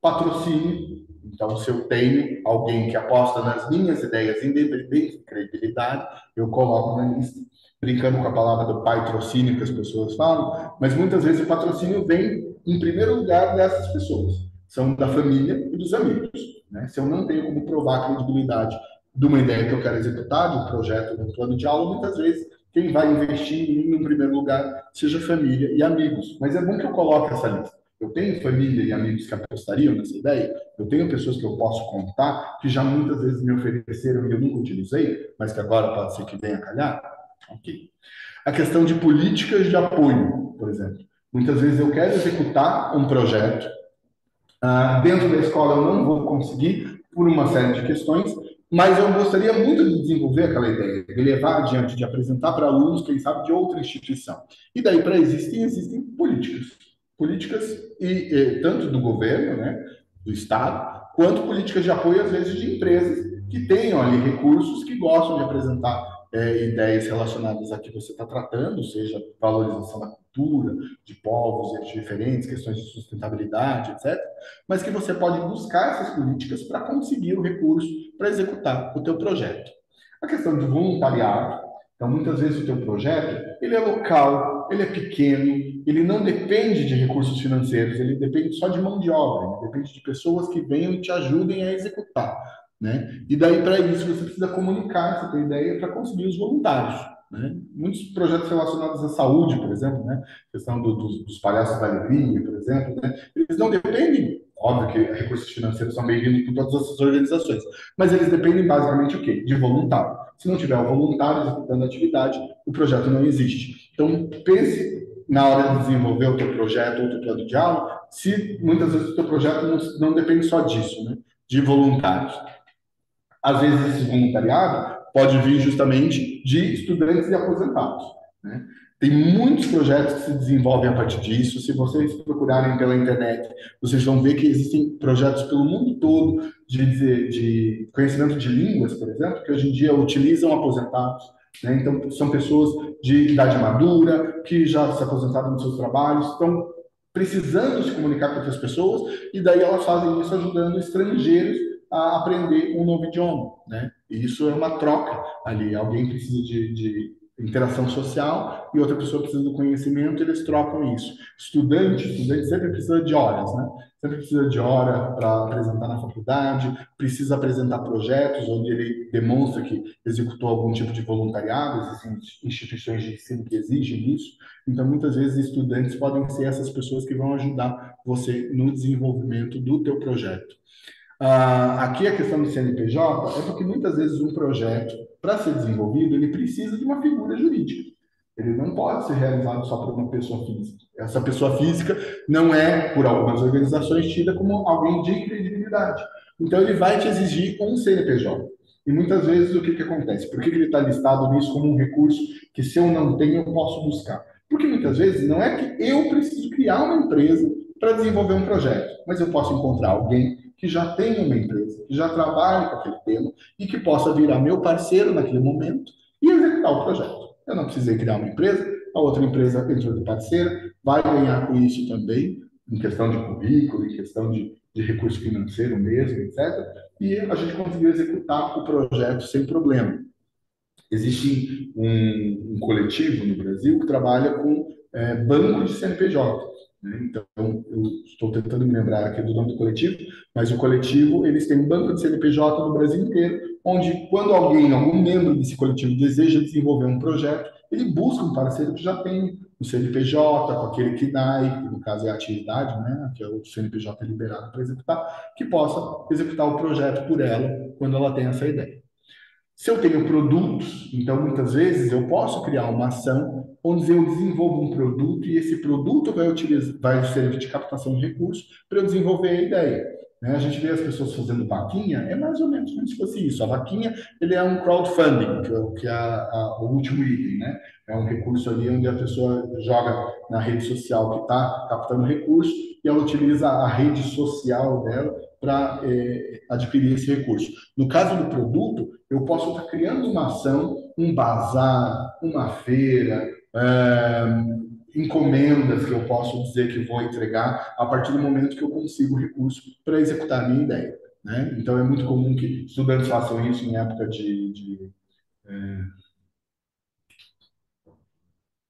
A: Patrocínio. Então, se eu tenho alguém que aposta nas minhas ideias, independente de credibilidade, eu coloco na lista. Brincando com a palavra do patrocínio que as pessoas falam, mas muitas vezes o patrocínio vem em primeiro lugar dessas pessoas. São da família e dos amigos, né? Se eu não tenho como provar a credibilidade de uma ideia que eu quero executar, de um projeto, de um plano de aula, muitas vezes quem vai investir em mim, no primeiro lugar, seja família e amigos. Mas é bom que eu coloque essa lista. Eu tenho família e amigos que apostariam nessa ideia, eu tenho pessoas que eu posso contar, que já muitas vezes me ofereceram e eu nunca utilizei, mas que agora pode ser que venha a calhar. Ok. A questão de políticas de apoio, por exemplo. Muitas vezes eu quero executar um projeto, dentro da escola eu não vou conseguir, por uma série de questões, mas eu gostaria muito de desenvolver aquela ideia, de levar adiante, de apresentar para alunos, quem sabe, de outra instituição. E daí, para existem políticas. Políticas, tanto do governo, né, do Estado, quanto políticas de apoio, às vezes, de empresas que tenham ali recursos, que gostam de apresentar ideias relacionadas a que você está tratando, seja valorização da cultura, de povos diferentes, questões de sustentabilidade, etc., mas que você pode buscar essas políticas para conseguir o recurso para executar o teu projeto. A questão de voluntariado, então muitas vezes o teu projeto, ele é local, ele é pequeno, ele não depende de recursos financeiros, ele depende só de mão de obra, ele depende de pessoas que venham e te ajudem a executar, né? E daí, para isso, você precisa comunicar essa tua ideia para conseguir os voluntários, né? Muitos projetos relacionados à saúde, por exemplo, né? A questão dos palhaços da alegria, por exemplo, né? Eles não dependem, óbvio que recursos financeiros são bem-vindos por todas essas organizações, mas eles dependem basicamente o quê? De voluntário. Se não tiver o voluntário executando a atividade, o projeto não existe. Então, pense na hora de desenvolver o teu projeto ou o teu plano de aula, se muitas vezes o teu projeto não depende só disso, né? De voluntários. Às vezes, esse voluntariado pode vir justamente de estudantes e aposentados, né? Tem muitos projetos que se desenvolvem a partir disso. Se vocês procurarem pela internet, vocês vão ver que existem projetos pelo mundo todo de conhecimento de línguas, por exemplo, que hoje em dia utilizam aposentados, né? Então, são pessoas de idade madura, que já se aposentaram nos seus trabalhos, estão precisando se comunicar com outras pessoas, e daí elas fazem isso ajudando estrangeiros a aprender um novo idioma, né? E isso é uma troca ali. Alguém precisa de interação social e outra pessoa precisa do conhecimento, e eles trocam isso. Estudante sempre precisa de horas, né? Sempre precisa de hora para apresentar na faculdade, precisa apresentar projetos onde ele demonstra que executou algum tipo de voluntariado, existem instituições de ensino que exigem isso. Então, muitas vezes, estudantes podem ser essas pessoas que vão ajudar você no desenvolvimento do teu projeto. Aqui a questão do CNPJ é porque muitas vezes um projeto, para ser desenvolvido, ele precisa de uma figura jurídica. Ele não pode ser realizado só por uma pessoa física. Essa pessoa física não é, por algumas organizações, tida como alguém de credibilidade. Então, ele vai te exigir um CNPJ. E muitas vezes o que acontece? Por que ele está listado nisso como um recurso que, se eu não tenho, eu posso buscar? Porque muitas vezes não é que eu preciso criar uma empresa para desenvolver um projeto, mas eu posso encontrar alguém que já tenha uma empresa, que já trabalhe com aquele tema e que possa virar meu parceiro naquele momento e executar o projeto. Eu não precisei criar uma empresa, a outra empresa entrou de parceira, vai ganhar com isso também, em questão de currículo, em questão de recurso financeiro mesmo, etc. E a gente conseguiu executar o projeto sem problema. Existe um coletivo no Brasil que trabalha com banco de CNPJ. Né? Então, eu estou tentando me lembrar aqui do nome do coletivo, mas o coletivo, eles têm um banco de CNPJ no Brasil inteiro, onde quando alguém, algum membro desse coletivo deseja desenvolver um projeto, ele busca um parceiro que já tem o CNPJ, com aquele KNAI, que no caso é a atividade, né, que é o CNPJ liberado para executar, que possa executar o projeto por ela quando ela tem essa ideia. Se eu tenho produtos, então muitas vezes eu posso criar uma ação onde eu desenvolvo um produto e esse produto vai servir de captação de recursos para eu desenvolver a ideia. Né? A gente vê as pessoas fazendo vaquinha, é mais ou menos como se fosse isso. A vaquinha, ele é um crowdfunding, que é o último item, né? É um recurso ali onde a pessoa joga na rede social que está captando recurso e ela utiliza a rede social dela para adquirir esse recurso. No caso do produto, eu posso estar criando uma ação, um bazar, uma feira, encomendas que eu posso dizer que vou entregar a partir do momento que eu consigo recurso para executar a minha ideia. Né? Então, é muito comum que estudantes façam isso em época de.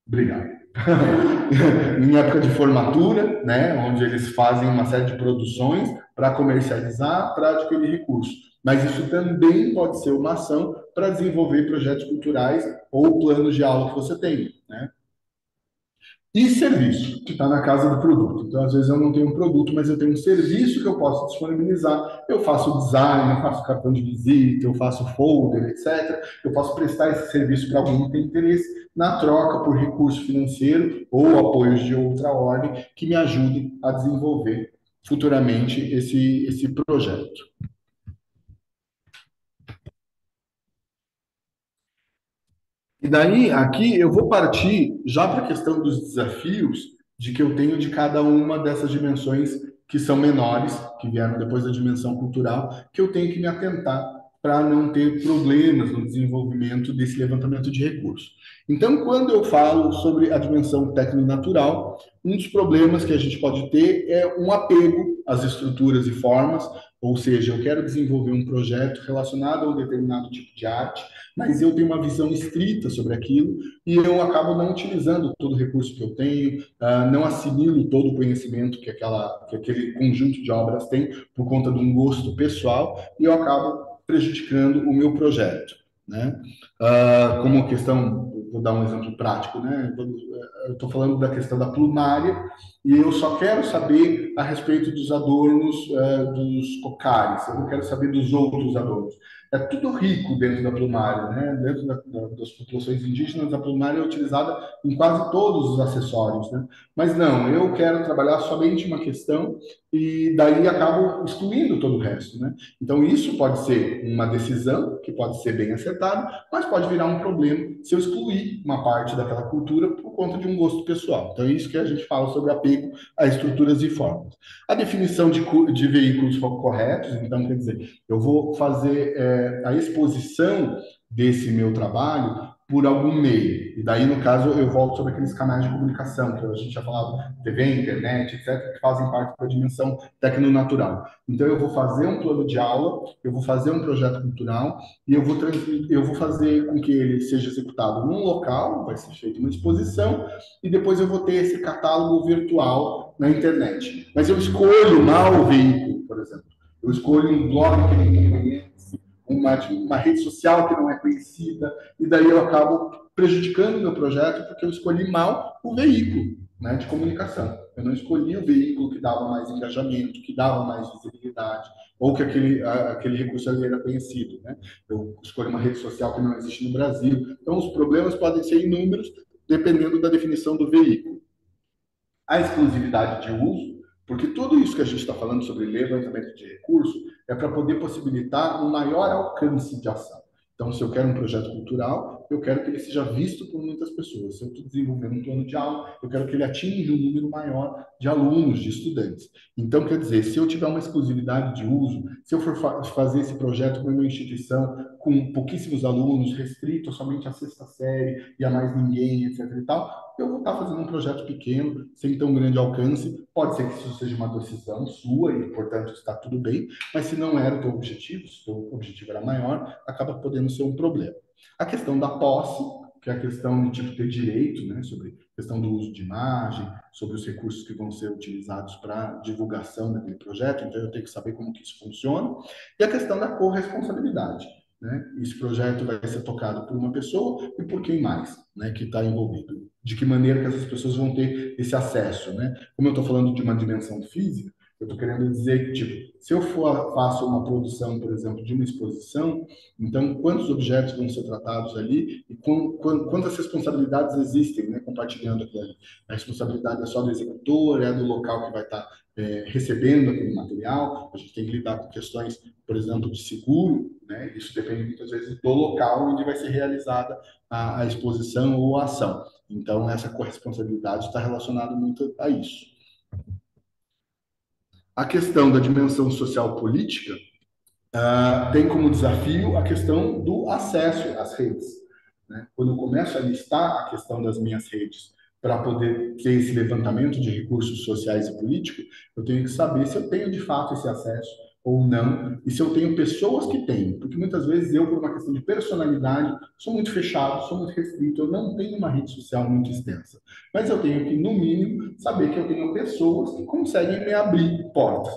A: Obrigado. Em época de formatura, né, onde eles fazem uma série de produções para comercializar, para adquirir recursos. Mas isso também pode ser uma ação para desenvolver projetos culturais ou planos de aula que você tem, né? E serviço, que está na casa do produto. Então, às vezes, eu não tenho um produto, mas eu tenho um serviço que eu posso disponibilizar. Eu faço design, eu faço cartão de visita, eu faço folder, etc. Eu posso prestar esse serviço para alguém que tem interesse na troca por recurso financeiro ou apoios de outra ordem que me ajudem a desenvolver futuramente esse projeto. E daí, aqui, eu vou partir já para a questão dos desafios de que eu tenho de cada uma dessas dimensões que são menores, que vieram depois da dimensão cultural, que eu tenho que me atentar para não ter problemas no desenvolvimento desse levantamento de recursos. Então, quando eu falo sobre a dimensão tecno-natural, um dos problemas que a gente pode ter é um apego às estruturas e formas, ou seja, eu quero desenvolver um projeto relacionado a um determinado tipo de arte, mas eu tenho uma visão estrita sobre aquilo e eu acabo não utilizando todo o recurso que eu tenho, não assimilo todo o conhecimento que aquele conjunto de obras tem por conta de um gosto pessoal e eu acabo prejudicando o meu projeto. Né? Como questão, vou dar um exemplo prático, né? Eu estou falando da questão da plumária e eu só quero saber a respeito dos adornos dos cocares, eu não quero saber dos outros adornos. É tudo rico dentro da plumária, né? Dentro das populações indígenas, a plumária é utilizada em quase todos os acessórios, né? Mas não, eu quero trabalhar somente uma questão e daí acabo excluindo todo o resto, né? Então isso pode ser uma decisão que pode ser bem acertada, mas pode virar um problema se eu excluir uma parte daquela cultura por conta de um gosto pessoal. Então é isso que a gente fala sobre apego a estruturas e formas. A definição de veículos corretos, então quer dizer, eu vou fazer a exposição desse meu trabalho por algum meio. E daí, no caso, eu volto sobre aqueles canais de comunicação, que a gente já falado, TV, internet, etc., que fazem parte da dimensão tecnonatural. Então, eu vou fazer um plano de aula, eu vou fazer um projeto cultural e eu vou fazer com que ele seja executado num local, vai ser feita uma exposição, e depois eu vou ter esse catálogo virtual na internet. Mas eu escolho mal o veículo, por exemplo. Eu escolho um blog que ninguém conhece, uma rede social que não é conhecida, e daí eu acabo prejudicando o meu projeto porque eu escolhi mal o veículo, né, de comunicação. Eu não escolhi o veículo que dava mais engajamento, que dava mais visibilidade, ou que aquele recurso ali era conhecido. Né? Eu escolhi uma rede social que não existe no Brasil. Então, os problemas podem ser inúmeros, dependendo da definição do veículo. A exclusividade de uso, porque tudo isso que a gente está falando sobre levantamento de recursos é para poder possibilitar um maior alcance de ação. Então, se eu quero um projeto cultural, eu quero que ele seja visto por muitas pessoas. Se eu estou desenvolvendo um plano de aula, eu quero que ele atinja um número maior de alunos, de estudantes. Então, quer dizer, se eu tiver uma exclusividade de uso, se eu for fazer esse projeto para uma instituição com pouquíssimos alunos, restrito somente à sexta série e a mais ninguém, etc. e tal, eu vou estar fazendo um projeto pequeno, sem tão grande alcance. Pode ser que isso seja uma decisão sua e, portanto, está tudo bem, mas se não era o teu objetivo, se o teu objetivo era maior, acaba podendo ser um problema. A questão da posse, que é a questão de tipo ter direito, né, sobre a questão do uso de imagem, sobre os recursos que vão ser utilizados para divulgação daquele projeto, então eu tenho que saber como que isso funciona, e a questão da corresponsabilidade, né? Esse projeto vai ser tocado por uma pessoa e por quem mais, né, que está envolvido. De que maneira que essas pessoas vão ter esse acesso, né? Como eu estou falando de uma dimensão física, eu estou querendo dizer que, tipo, se eu faço uma produção, por exemplo, de uma exposição, então quantos objetos vão ser tratados ali e quantas responsabilidades existem, né, compartilhando aquilo ali. A responsabilidade é só do executor, é do local que vai estar recebendo aquele material. A gente tem que lidar com questões, por exemplo, de seguro, né? Isso depende muitas vezes do local onde vai ser realizada a exposição ou a ação. Então, essa corresponsabilidade está relacionada muito a isso. A questão da dimensão social política tem como desafio a questão do acesso às redes, né? Quando eu começo a listar a questão das minhas redes para poder ter esse levantamento de recursos sociais e políticos, eu tenho que saber se eu tenho de fato esse acesso ou não, e se eu tenho pessoas que têm, porque muitas vezes eu, por uma questão de personalidade, sou muito fechado, sou muito restrito, eu não tenho uma rede social muito extensa, mas eu tenho que, no mínimo, saber que eu tenho pessoas que conseguem me abrir portas.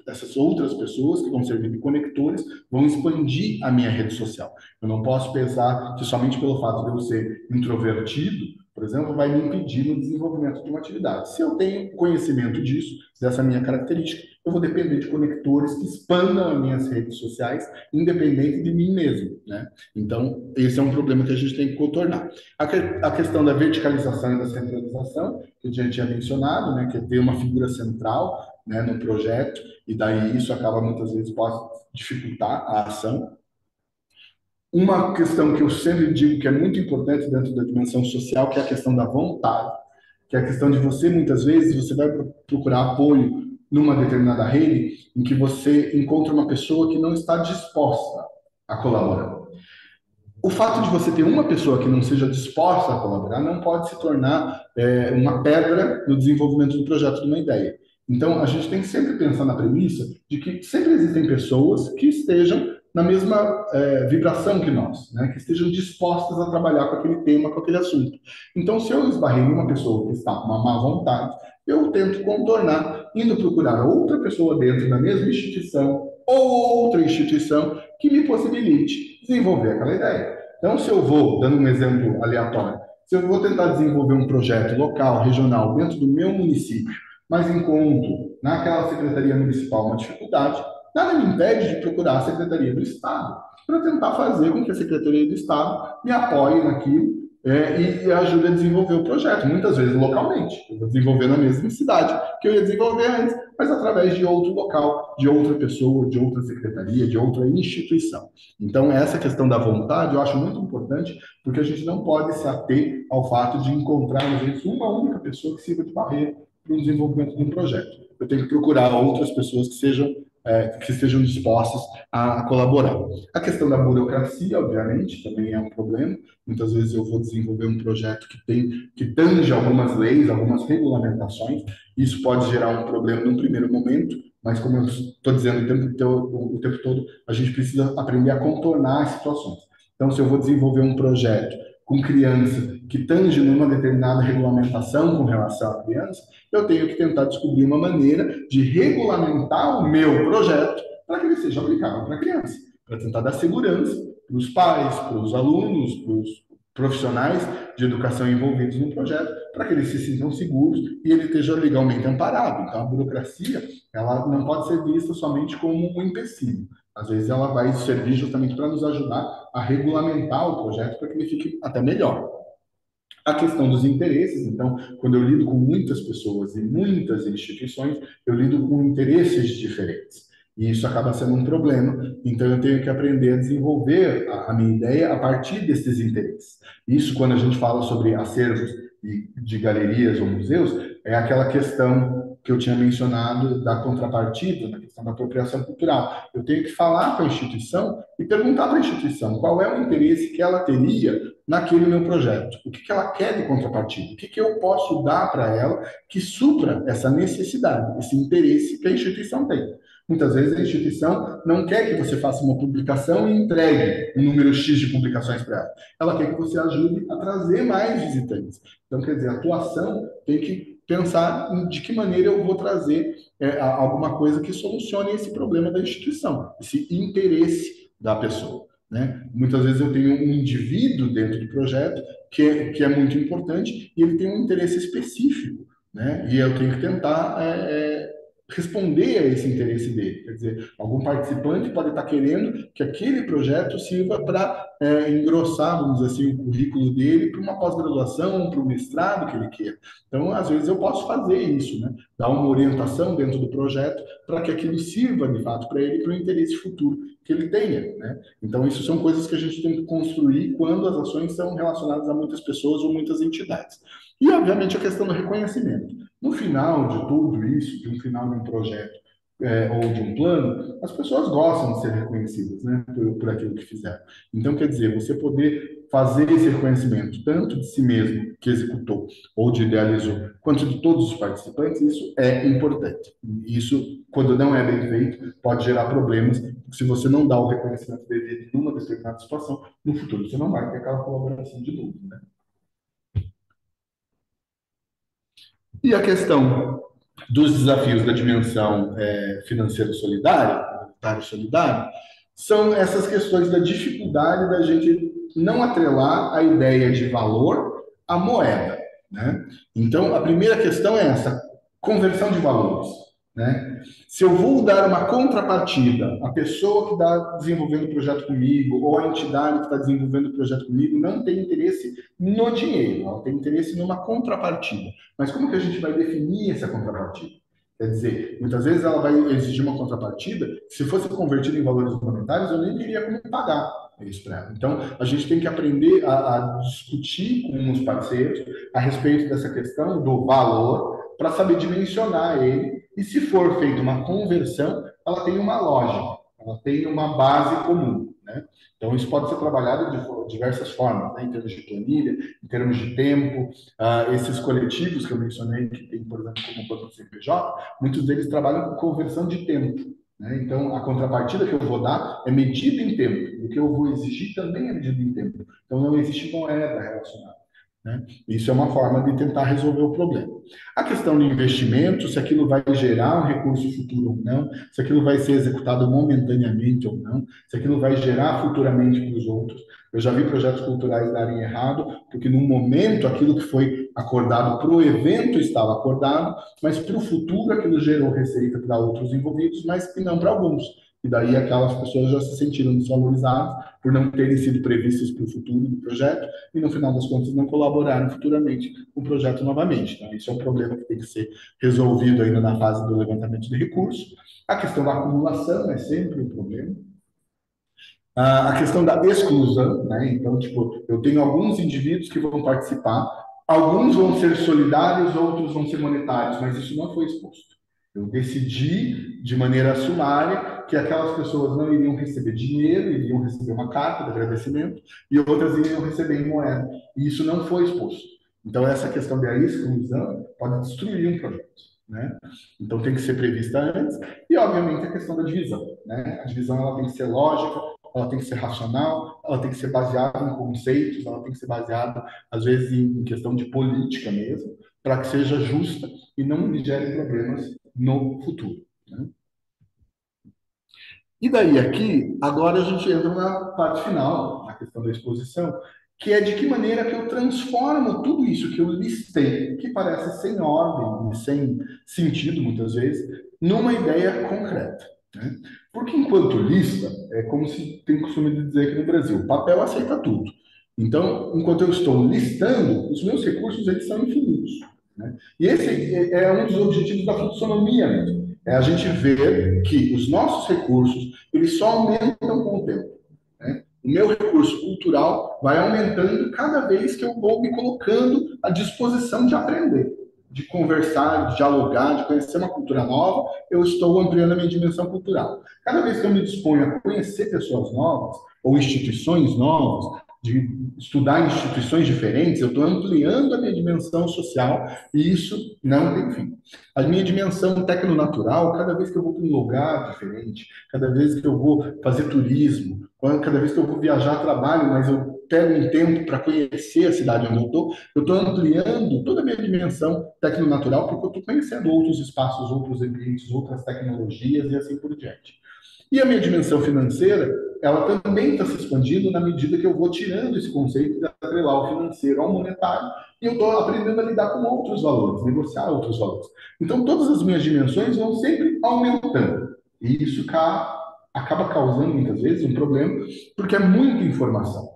A: Essas outras pessoas que vão servir de conectores vão expandir a minha rede social. Eu não posso pensar que somente pelo fato de eu ser introvertido, por exemplo, vai me impedir no desenvolvimento de uma atividade. Se eu tenho conhecimento disso, dessa minha característica, eu vou depender de conectores que expandam as minhas redes sociais, independente de mim mesmo, né? Então, esse é um problema que a gente tem que contornar. A questão da verticalização e da centralização, que a gente tinha mencionado, né, que é ter uma figura central, né, no projeto, e daí isso acaba muitas vezes pode dificultar a ação. Uma questão que eu sempre digo que é muito importante dentro da dimensão social, que é a questão da vontade, que é a questão de você, muitas vezes, você vai procurar apoio numa determinada rede em que você encontra uma pessoa que não está disposta a colaborar. O fato de você ter uma pessoa que não seja disposta a colaborar não pode se tornar uma pedra no desenvolvimento do projeto de uma ideia. Então, a gente tem que sempre pensar na premissa de que sempre existem pessoas que estejam na mesma vibração que nós, né? Que estejam dispostas a trabalhar com aquele tema, com aquele assunto. Então, se eu esbarrei numa pessoa que está com uma má vontade, eu tento contornar, indo procurar outra pessoa dentro da mesma instituição ou outra instituição que me possibilite desenvolver aquela ideia. Então, se eu vou, dando um exemplo aleatório, se eu vou tentar desenvolver um projeto local, regional, dentro do meu município, mas encontro naquela secretaria municipal uma dificuldade, nada me impede de procurar a Secretaria do Estado para tentar fazer com que a Secretaria do Estado me apoie naquilo e ajude a desenvolver o projeto, muitas vezes localmente. Eu vou desenvolver na mesma cidade que eu ia desenvolver antes, mas através de outro local, de outra pessoa, de outra secretaria, de outra instituição. Então, essa questão da vontade eu acho muito importante, porque a gente não pode se ater ao fato de encontrar, às vezes, uma única pessoa que sirva de barreira para o desenvolvimento de um projeto. Eu tenho que procurar outras pessoas que estejam dispostas a colaborar. A questão da burocracia, obviamente, também é um problema. Muitas vezes eu vou desenvolver um projeto que tange algumas leis, algumas regulamentações. Isso pode gerar um problema num primeiro momento, mas como eu estou dizendo o tempo todo, a gente precisa aprender a contornar as situações. Então, se eu vou desenvolver um projeto com criança que tange numa determinada regulamentação com relação à criança, eu tenho que tentar descobrir uma maneira de regulamentar o meu projeto para que ele seja aplicável para a criança, para tentar dar segurança para os pais, para os alunos, para os profissionais de educação envolvidos no projeto, para que eles se sintam seguros e ele esteja legalmente amparado. Então, a burocracia, ela não pode ser vista somente como um empecilho. Às vezes, ela vai servir justamente para nos ajudar a regulamentar o projeto para que ele fique até melhor. A questão dos interesses, então, quando eu lido com muitas pessoas e muitas instituições, eu lido com interesses diferentes. E isso acaba sendo um problema. Então, eu tenho que aprender a desenvolver a minha ideia a partir desses interesses. Isso, quando a gente fala sobre acervos de galerias ou museus, é aquela questão que eu tinha mencionado da contrapartida, da questão da apropriação cultural. Eu tenho que falar com a instituição e perguntar para a instituição qual é o interesse que ela teria naquele meu projeto. O que que ela quer de contrapartida? O que que eu posso dar para ela que supra essa necessidade, esse interesse que a instituição tem. Muitas vezes a instituição não quer que você faça uma publicação e entregue um número X de publicações para ela. Ela quer que você ajude a trazer mais visitantes. Então, quer dizer, a atuação tem que pensar de que maneira eu vou trazer alguma coisa que solucione esse problema da instituição, esse interesse da pessoa. Né? Muitas vezes eu tenho um indivíduo dentro do projeto que é muito importante e ele tem um interesse específico, né? E eu tenho que tentar responder a esse interesse dele. Quer dizer, algum participante pode estar querendo que aquele projeto sirva para engrossar, vamos dizer assim, o currículo dele para uma pós-graduação, para um mestrado que ele queira. Então, às vezes, eu posso fazer isso, né? Dar uma orientação dentro do projeto para que aquilo sirva, de fato, para ele, para o interesse futuro que ele tenha, né? Então, isso são coisas que a gente tem que construir quando as ações são relacionadas a muitas pessoas ou muitas entidades. E, obviamente, a questão do reconhecimento. No final de tudo isso, de um final de um projeto ou de um plano, as pessoas gostam de ser reconhecidas, né, por aquilo que fizeram. Então, quer dizer, você poder fazer esse reconhecimento, tanto de si mesmo, que executou ou de idealizou, quanto de todos os participantes, isso é importante. Isso, quando não é bem feito, pode gerar problemas, porque se você não dá o reconhecimento devido numa determinada situação, no futuro você não vai ter aquela colaboração de novo, né? E a questão dos desafios da dimensão financeira solidária, monetário solidário, são essas questões da dificuldade da gente não atrelar a ideia de valor à moeda, né? Então, a primeira questão é essa, conversão de valores, né? Se eu vou dar uma contrapartida, a pessoa que está desenvolvendo o projeto comigo, ou a entidade que está desenvolvendo o projeto comigo, não tem interesse no dinheiro, ela tem interesse numa contrapartida. Mas como que a gente vai definir essa contrapartida? Quer dizer, muitas vezes ela vai exigir uma contrapartida, se fosse convertido em valores monetários, eu nem teria como pagar isso para ela. Então, a gente tem que aprender a discutir com os parceiros a respeito dessa questão do valor, para saber dimensionar ele, e se for feita uma conversão, ela tem uma lógica, ela tem uma base comum, né? Então, isso pode ser trabalhado de diversas formas, né? Em termos de planilha, em termos de tempo. Esses coletivos que eu mencionei, que tem, por exemplo, como o Banco do CNPJ, muitos deles trabalham com conversão de tempo, né? Então, a contrapartida que eu vou dar é medida em tempo, o que eu vou exigir também é medida em tempo. Então, não existe moeda relacionada, né? Isso é uma forma de tentar resolver o problema. A questão do investimento, se aquilo vai gerar um recurso futuro ou não, se aquilo vai ser executado momentaneamente ou não, se aquilo vai gerar futuramente para os outros. Eu já vi projetos culturais darem errado, porque no momento aquilo que foi acordado para o evento estava acordado, mas para o futuro aquilo gerou receita para outros envolvidos, mas que não para alguns. E daí aquelas pessoas já se sentiram desvalorizadas por não terem sido previstas para o futuro do projeto e no final das contas não colaboraram futuramente com o projeto novamente. Então, isso é um problema que tem que ser resolvido ainda na fase do levantamento de recursos. A questão da acumulação é sempre um problema. A questão da exclusão, né? Então, tipo, eu tenho alguns indivíduos que vão participar, alguns vão ser solidários, outros vão ser monetários, mas isso não foi exposto. Eu decidi de maneira sumária que aquelas pessoas não iriam receber dinheiro, iriam receber uma carta de agradecimento e outras iriam receber em moeda. E isso não foi exposto. Então, essa questão da exclusão pode destruir um projeto, né? Então, tem que ser prevista antes. E, obviamente, a questão da divisão, né? A divisão ela tem que ser lógica, ela tem que ser racional, ela tem que ser baseada em conceitos, ela tem que ser baseada, às vezes, em questão de política mesmo, para que seja justa e não lhe gere problemas no futuro, né? E daí aqui, agora a gente entra na parte final, na questão da exposição, que é de que maneira que eu transformo tudo isso que eu listei, que parece sem ordem e sem sentido muitas vezes, numa ideia concreta, né? Porque enquanto lista, é como se tem costume de dizer aqui no Brasil, o papel aceita tudo. Então, enquanto eu estou listando, os meus recursos eles são infinitos, né? E esse é um dos objetivos da fluxonomia mesmo. É a gente ver que os nossos recursos, eles só aumentam com o tempo, né? O meu recurso cultural vai aumentando cada vez que eu vou me colocando à disposição de aprender, de conversar, de dialogar, de conhecer uma cultura nova, eu estou ampliando a minha dimensão cultural. Cada vez que eu me disponho a conhecer pessoas novas ou instituições novas, de estudar em instituições diferentes, eu estou ampliando a minha dimensão social e isso não tem fim. A minha dimensão tecnonatural, cada vez que eu vou para um lugar diferente, cada vez que eu vou fazer turismo, cada vez que eu vou viajar a trabalho, mas eu pego um tempo para conhecer a cidade onde eu estou ampliando toda a minha dimensão tecnonatural porque eu estou conhecendo outros espaços, outros ambientes, outras tecnologias e assim por diante. E a minha dimensão financeira, ela também está se expandindo na medida que eu vou tirando esse conceito de atrelar o financeiro ao monetário e eu estou aprendendo a lidar com outros valores, negociar outros valores. Então, todas as minhas dimensões vão sempre aumentando. E isso acaba causando, muitas vezes, um problema, porque é muita informação.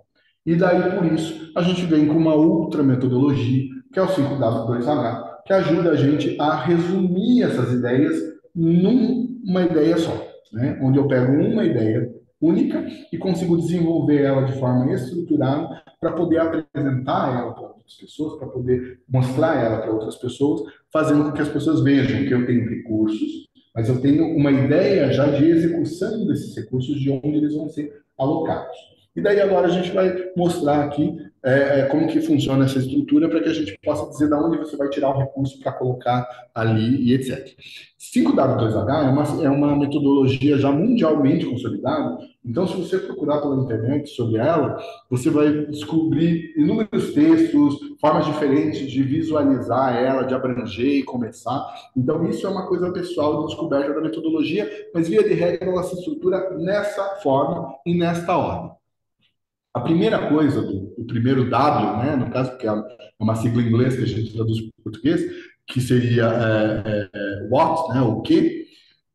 A: E daí, por isso, a gente vem com uma outra metodologia, que é o 5W2H, que ajuda a gente a resumir essas ideias numa ideia só, né? Onde eu pego uma ideia única e consigo desenvolver ela de forma estruturada para poder apresentar ela para outras pessoas, para poder mostrar ela para outras pessoas, fazendo com que as pessoas vejam que eu tenho recursos, mas eu tenho uma ideia já de execução desses recursos, de onde eles vão ser alocados. E daí agora a gente vai mostrar aqui como que funciona essa estrutura para que a gente possa dizer de onde você vai tirar o recurso para colocar ali e etc. 5W2H é uma metodologia já mundialmente consolidada, então se você procurar pela internet sobre ela, você vai descobrir inúmeros textos, formas diferentes de visualizar ela, de abranger e começar. Então isso é uma coisa pessoal de descoberta da metodologia, mas via de regra ela se estrutura nessa forma e nesta ordem. A primeira coisa, o primeiro W, né, no caso, que é uma sigla em inglês que a gente traduz para o português, que seria what, né, o que,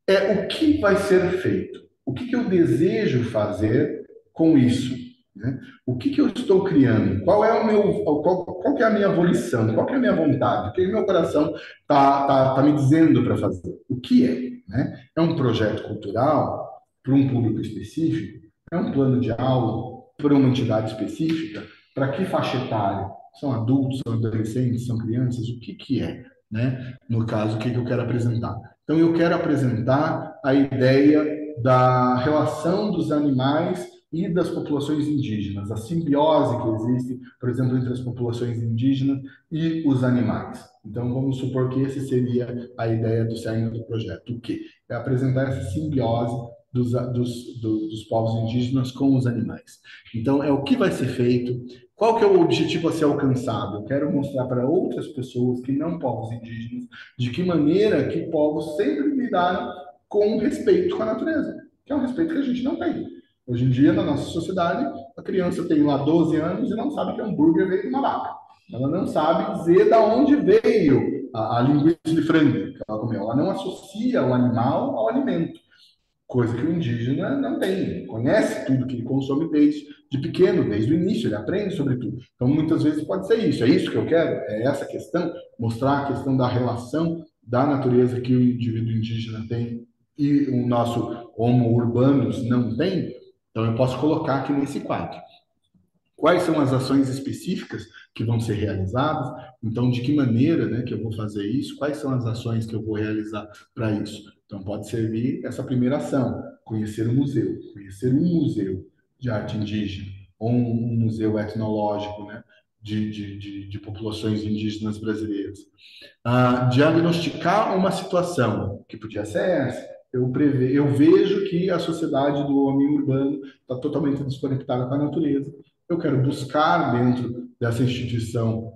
A: é o que vai ser feito. O que eu desejo fazer com isso? Né? O que eu estou criando? Qual que é a minha volição? Qual que é a minha vontade? O que o meu coração tá me dizendo para fazer? O que é? Né? É um projeto cultural para um público específico? É um plano de aula para uma entidade específica? Para que faixa etária? São adultos, são adolescentes, são crianças? O que é? Né? No caso, o que eu quero apresentar? Então, eu quero apresentar a ideia da relação dos animais e das populações indígenas, a simbiose que existe, por exemplo, entre as populações indígenas e os animais. Então, vamos supor que esse seria a ideia do cerne do projeto. O quê? É apresentar essa simbiose dos povos indígenas com os animais. Então, é o que vai ser feito, qual que é o objetivo a ser alcançado? Eu quero mostrar para outras pessoas que não povos indígenas de que maneira que povos sempre lidaram com respeito com a natureza, que é um respeito que a gente não tem. Hoje em dia, na nossa sociedade, a criança tem lá 12 anos e não sabe que hambúrguer veio de uma vaca. Ela não sabe dizer de onde veio a linguiça de frango que ela comeu. Ela não associa o animal ao alimento, coisa que o indígena não tem. Ele conhece tudo que ele consome desde de pequeno, desde o início, ele aprende sobre tudo. Então, muitas vezes pode ser isso. É isso que eu quero? É essa questão? Mostrar a questão da relação da natureza que o indivíduo indígena tem e o nosso homo urbanus não tem? Então, eu posso colocar aqui nesse quadro. Quais são as ações específicas que vão ser realizadas? Então, de que maneira, né, que eu vou fazer isso? Quais são as ações que eu vou realizar para isso? Então, pode servir essa primeira ação, conhecer um museu de arte indígena, ou um museu etnológico, né, de populações indígenas brasileiras. Diagnosticar uma situação, que podia ser essa. Eu vejo que a sociedade do homem urbano está totalmente desconectada com a natureza. Eu quero buscar dentro dessa instituição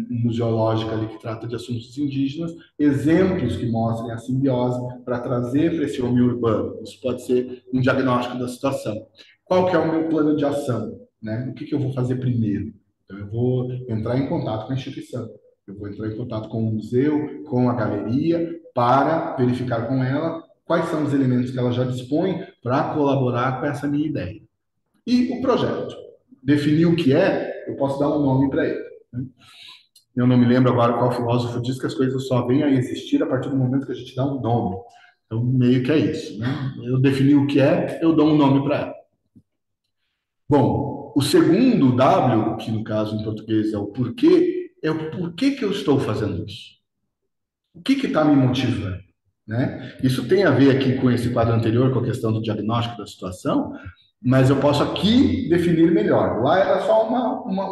A: museológica ali que trata de assuntos indígenas exemplos que mostrem a simbiose para trazer para esse homem urbano. Isso pode ser um diagnóstico da situação. Qual que é o meu plano de ação? Né? O que eu vou fazer primeiro? Então, eu vou entrar em contato com a instituição. Eu vou entrar em contato com o museu, com a galeria, para verificar com ela quais são os elementos que ela já dispõe para colaborar com essa minha ideia. E o projeto. Definir o que é, eu posso dar um nome para ele. Né? Eu não me lembro agora qual filósofo diz que as coisas só vêm a existir a partir do momento que a gente dá um nome. Então, meio que é isso, né? Eu defini o que é, eu dou um nome para ela. Bom, o segundo W, que no caso em português é o porquê, é o porquê que eu estou fazendo isso. O que está me motivando? Né? Isso tem a ver aqui com esse quadro anterior, com a questão do diagnóstico da situação, mas eu posso aqui definir melhor. Lá era só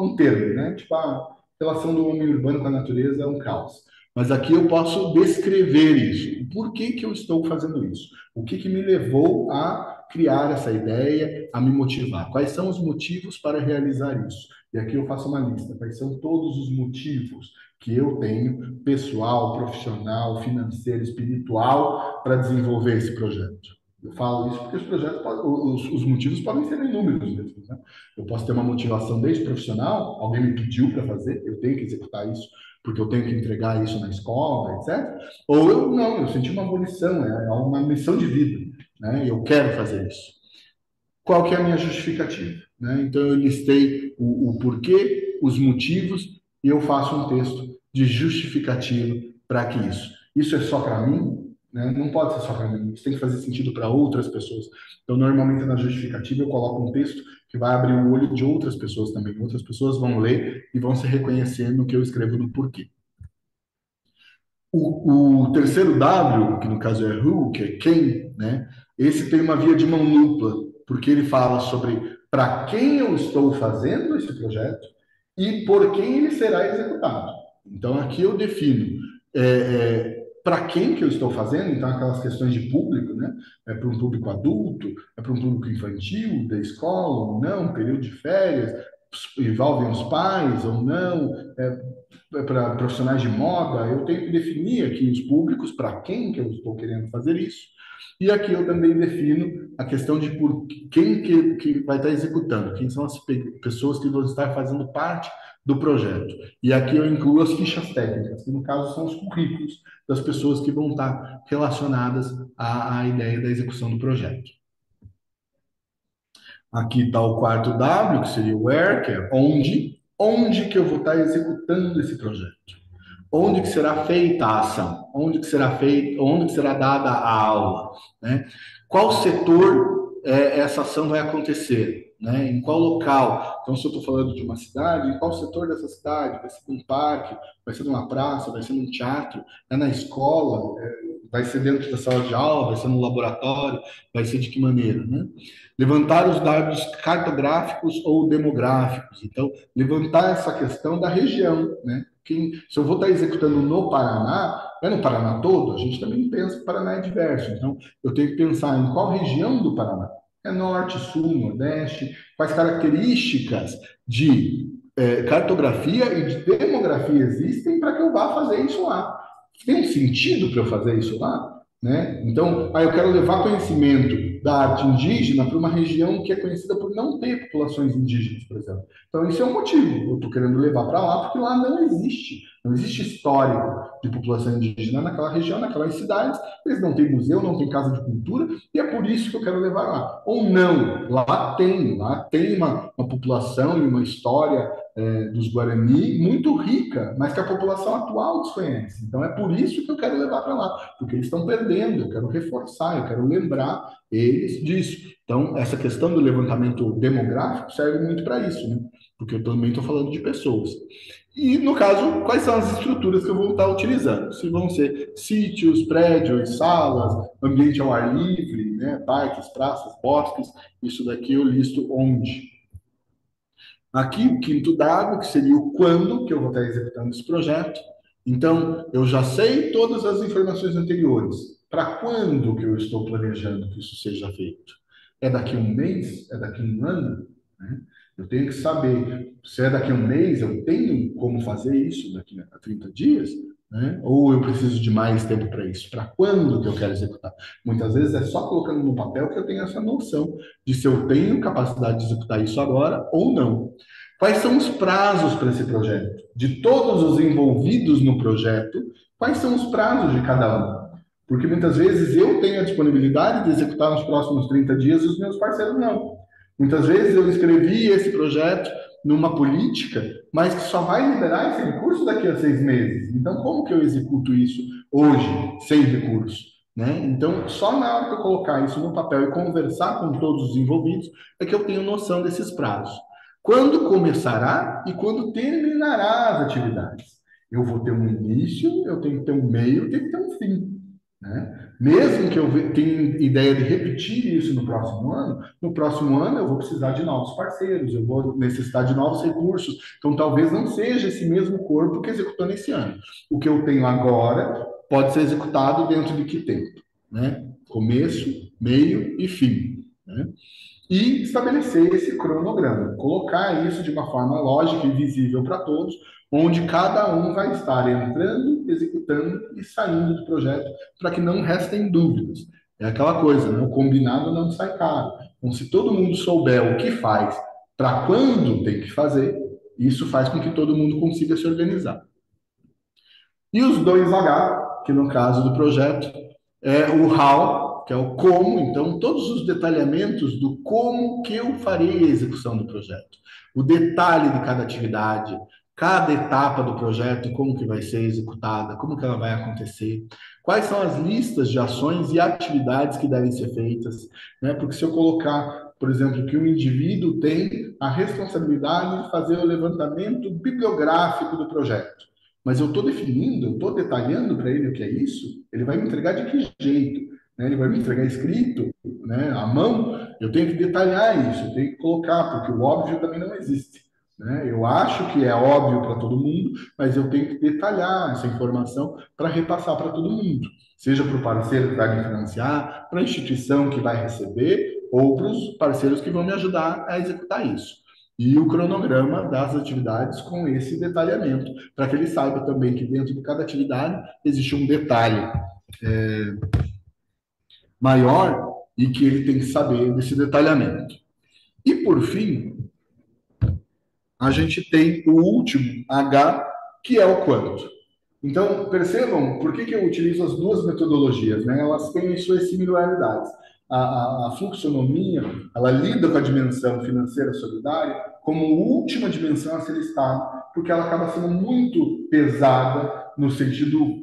A: um termo, né? Tipo, a relação do homem urbano com a natureza é um caos. Mas aqui eu posso descrever isso. Por que que eu estou fazendo isso? O que que me levou a criar essa ideia, a me motivar? Quais são os motivos para realizar isso? E aqui eu faço uma lista. Quais são todos os motivos que eu tenho, pessoal, profissional, financeiro, espiritual, para desenvolver esse projeto? Eu falo isso porque os projetos, os motivos podem ser inúmeros mesmo, né? Eu posso ter uma motivação desde profissional, alguém me pediu para fazer, eu tenho que executar isso, porque eu tenho que entregar isso na escola, etc. Ou eu não, eu senti uma abolição, é uma missão de vida, né? Eu quero fazer isso. Qual que é a minha justificativa? Né? Então eu listei o porquê, os motivos, e eu faço um texto de justificativa para que isso. Isso é só para mim? Né? Não pode ser só para mim, isso tem que fazer sentido para outras pessoas. Então, normalmente na justificativa eu coloco um texto que vai abrir o olho de outras pessoas também. Outras pessoas vão ler e vão se reconhecer no que eu escrevo no porquê. O terceiro W, que no caso é who, que é quem, né? Esse tem uma via de mão dupla, porque ele fala sobre para quem eu estou fazendo esse projeto e por quem ele será executado. Então aqui eu defino para quem que eu estou fazendo, então aquelas questões de público, né? É para um público adulto, é para um público infantil, da escola ou não, período de férias, envolvem os pais ou não, para profissionais de moda, eu tenho que definir aqui os públicos, para quem que eu estou querendo fazer isso. E aqui eu também defino a questão de por quem que vai estar executando, quem são as pessoas que vão estar fazendo parte do projeto. E aqui eu incluo as fichas técnicas, que no caso são os currículos das pessoas que vão estar relacionadas à ideia da execução do projeto. Aqui está o quarto W, que seria o where, que é onde que eu vou estar executando esse projeto. Onde que será feita a ação? Onde que será feita, onde que será dada a aula? Né? Qual setor essa ação vai acontecer? Né? Em qual local? Então, se eu estou falando de uma cidade, em qual setor dessa cidade? Vai ser num parque? Vai ser numa praça? Vai ser num teatro? É na escola? Vai ser dentro da sala de aula? Vai ser no laboratório? Vai ser de que maneira? Né? Levantar os dados cartográficos ou demográficos. Então, levantar essa questão da região, né? Se eu vou estar executando no Paraná, é no Paraná todo, a gente também pensa que o Paraná é diverso. Então, eu tenho que pensar em qual região do Paraná. É norte, sul, nordeste, quais características de cartografia e de demografia existem para que eu vá fazer isso lá. Tem um sentido para eu fazer isso lá? Né? Então, eu quero levar conhecimento da arte indígena para uma região que é conhecida por não ter populações indígenas, por exemplo. Então, isso é um motivo. Eu estou querendo levar para lá porque lá não existe histórico de população indígena naquela região, naquelas cidades. Eles não têm museu, não têm casa de cultura, e é por isso que eu quero levar lá. Ou não, lá tem uma população e uma história dos Guarani muito rica, mas que a população atual desconhece. Então é por isso que eu quero levar para lá, porque eles estão perdendo, eu quero reforçar, eu quero lembrar eles disso. Então, essa questão do levantamento demográfico serve muito para isso, né? Porque eu também estou falando de pessoas. E, no caso, quais são as estruturas que eu vou estar utilizando? Se vão ser sítios, prédios, salas, ambiente ao ar livre, né? Parques, praças, bosques, isso daqui eu listo onde. Aqui, o quinto dado, que seria o quando que eu vou estar executando esse projeto. Então, eu já sei todas as informações anteriores. Para quando que eu estou planejando que isso seja feito? É daqui a um mês? É daqui a um ano? Né? Eu tenho que saber se é daqui a um mês, eu tenho como fazer isso daqui a 30 dias? Né? Ou eu preciso de mais tempo para isso? Para quando que eu quero executar? Muitas vezes é só colocando no papel que eu tenho essa noção de se eu tenho capacidade de executar isso agora ou não. Quais são os prazos para esse projeto? De todos os envolvidos no projeto, quais são os prazos de cada um? Porque muitas vezes eu tenho a disponibilidade de executar nos próximos 30 dias e os meus parceiros não. Muitas vezes eu escrevi esse projeto numa política, mas que só vai liberar esse recurso daqui a 6 meses. Então, como que eu executo isso hoje, sem recurso? né? Então, só na hora que eu colocar isso no papel e conversar com todos os envolvidos é que eu tenho noção desses prazos. Quando começará e quando terminará as atividades. Eu vou ter um início, eu tenho que ter um meio, eu tenho que ter um fim, né? Mesmo que eu tenha ideia de repetir isso no próximo ano eu vou precisar de novos parceiros, eu vou necessitar de novos recursos. Então, talvez não seja esse mesmo corpo que executou nesse ano. O que eu tenho agora pode ser executado dentro de que tempo, né? Começo, meio e fim, né? E estabelecer esse cronograma, colocar isso de uma forma lógica e visível para todos, onde cada um vai estar entrando, executando e saindo do projeto, para que não restem dúvidas. É aquela coisa, né? O combinado não sai caro. Então, se todo mundo souber o que faz, para quando tem que fazer, isso faz com que todo mundo consiga se organizar. E os dois H, que no caso do projeto é o how, que é o como, então todos os detalhamentos do como que eu farei a execução do projeto. O detalhe de cada atividade, cada etapa do projeto, como que vai ser executada, como que ela vai acontecer, quais são as listas de ações e atividades que devem ser feitas, né? Porque se eu colocar, por exemplo, que o indivíduo tem a responsabilidade de fazer o levantamento bibliográfico do projeto, mas eu estou definindo, eu estou detalhando para ele o que é isso, ele vai me entregar de que jeito? Né? Ele vai me entregar escrito, né? À mão, eu tenho que detalhar isso, eu tenho que colocar, porque o óbvio também não existe. Né? Eu acho que é óbvio para todo mundo, mas eu tenho que detalhar essa informação para repassar para todo mundo, seja para o parceiro que vai me financiar, para a instituição que vai receber, ou para os parceiros que vão me ajudar a executar isso. E o cronograma das atividades com esse detalhamento, para que ele saiba também que dentro de cada atividade existe um detalhe maior e que ele tem que saber desse detalhamento. E por fim, a gente tem o último H, que é o quanto. Então, percebam por que eu utilizo as duas metodologias, né? Elas têm suas similaridades. A fluxonomia, ela lida com a dimensão financeira solidária como última dimensão a ser listada, porque ela acaba sendo muito pesada no sentido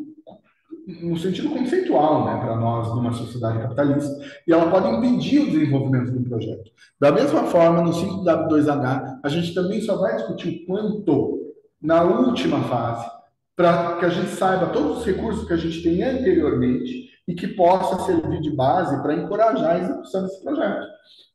A: conceitual, né, para nós, numa sociedade capitalista, e ela pode impedir o desenvolvimento do projeto. Da mesma forma, no 5W2H, a gente também só vai discutir o quanto na última fase, para que a gente saiba todos os recursos que a gente tem anteriormente e que possa servir de base para encorajar a execução desse projeto.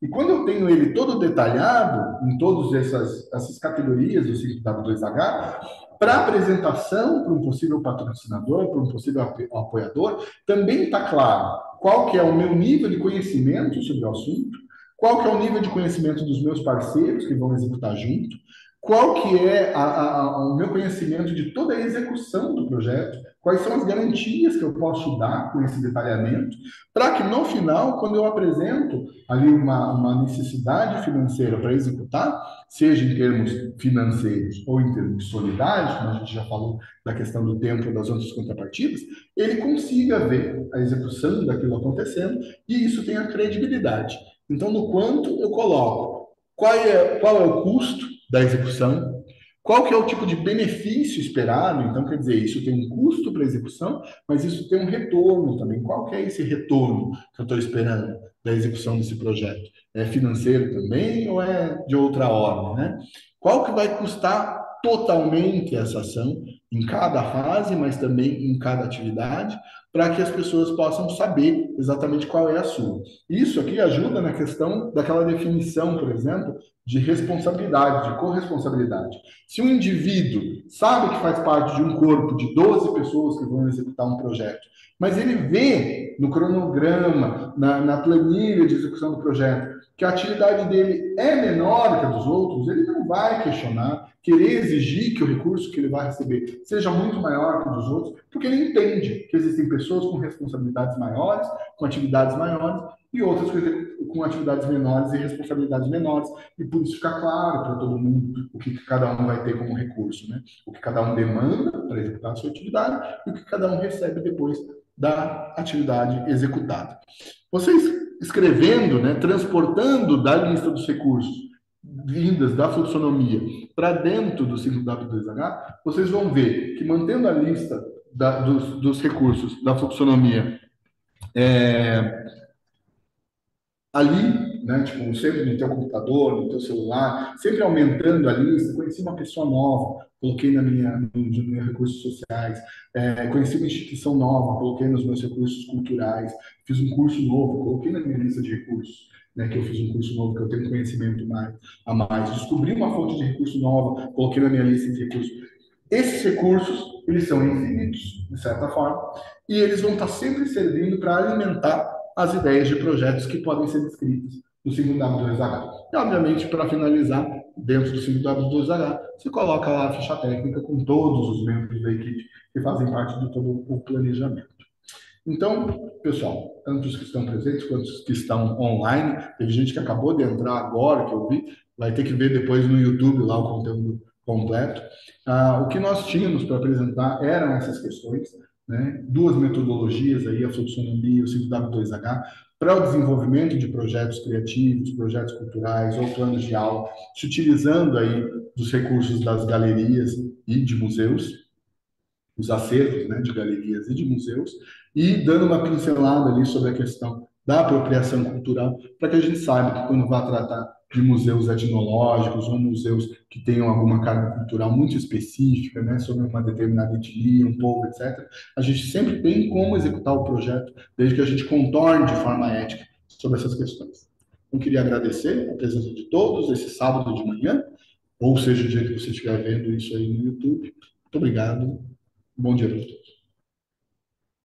A: E quando eu tenho ele todo detalhado, em todas essas categorias do 5W2H, para apresentação para um possível patrocinador, para um possível apoiador, também está claro qual que é o meu nível de conhecimento sobre o assunto, qual que é o nível de conhecimento dos meus parceiros que vão executar junto, qual que é o meu conhecimento de toda a execução do projeto, quais são as garantias que eu posso dar com esse detalhamento, para que no final, quando eu apresento ali uma necessidade financeira para executar, seja em termos financeiros ou em termos solidários, como a gente já falou da questão do tempo e das outras contrapartidas, ele consiga ver a execução daquilo acontecendo e isso tenha credibilidade. Então, no quanto eu coloco qual é o custo da execução, qual que é o tipo de benefício esperado, então quer dizer, isso tem um custo para a execução, mas isso tem um retorno também. Qual que é esse retorno que eu estou esperando da execução desse projeto? É financeiro também ou é de outra ordem, né? Qual que vai custar totalmente essa ação em cada fase, mas também em cada atividade, para que as pessoas possam saber exatamente qual é a sua. Isso aqui ajuda na questão daquela definição, por exemplo, de responsabilidade, de corresponsabilidade. Se um indivíduo sabe que faz parte de um corpo de 12 pessoas que vão executar um projeto, mas ele vê no cronograma, na planilha de execução do projeto, que a atividade dele é menor que a dos outros, ele não vai questionar, querer exigir que o recurso que ele vai receber seja muito maior que o dos outros, porque ele entende que existem pessoas com responsabilidades maiores, com atividades maiores, e outras com atividades menores e responsabilidades menores, e por isso fica claro para todo mundo o que cada um vai ter como recurso, né? O que cada um demanda para executar a sua atividade e o que cada um recebe depois da atividade executada. Vocês escrevendo, né, transportando da lista dos recursos vindas da fluxonomia para dentro do 5W2H, vocês vão ver que mantendo a lista dos recursos da fluxonomia Ali, né, tipo, sempre no teu computador, no teu celular, sempre aumentando a lista. Conheci uma pessoa nova, coloquei nos meus recursos sociais. Conheci uma instituição nova, coloquei nos meus recursos culturais. Fiz um curso novo, coloquei na minha lista de recursos, né, que eu fiz um curso novo, que eu tenho conhecimento a mais. Descobri uma fonte de recurso nova, coloquei na minha lista de recursos. Esses recursos, eles são infinitos, de certa forma, e eles vão estar sempre servindo para alimentar as ideias de projetos que podem ser descritas no 5W2H. E, obviamente, para finalizar, dentro do 5W2H, você coloca lá a ficha técnica com todos os membros da equipe que fazem parte de todo o planejamento. Então, pessoal, tanto os que estão presentes quanto os que estão online, teve gente que acabou de entrar agora, que eu vi, vai ter que ver depois no YouTube lá o conteúdo completo. O que nós tínhamos para apresentar eram essas questões, né? Duas metodologias aí, a fluxonomia e o 5W2H, para o desenvolvimento de projetos criativos, projetos culturais ou planos de aula, se utilizando aí dos recursos das galerias e de museus, os acervos, né, de galerias e de museus, e dando uma pincelada ali sobre a questão da apropriação cultural, para que a gente saiba que quando vai tratar de museus etnológicos ou museus que tenham alguma carga cultural muito específica, né, sobre uma determinada etnia, um povo, etc., a gente sempre tem como executar o projeto, desde que a gente contorne de forma ética sobre essas questões. Então, queria agradecer a presença de todos esse sábado de manhã, ou seja, o dia que você estiver vendo isso aí no YouTube. Muito obrigado. Bom dia a todos.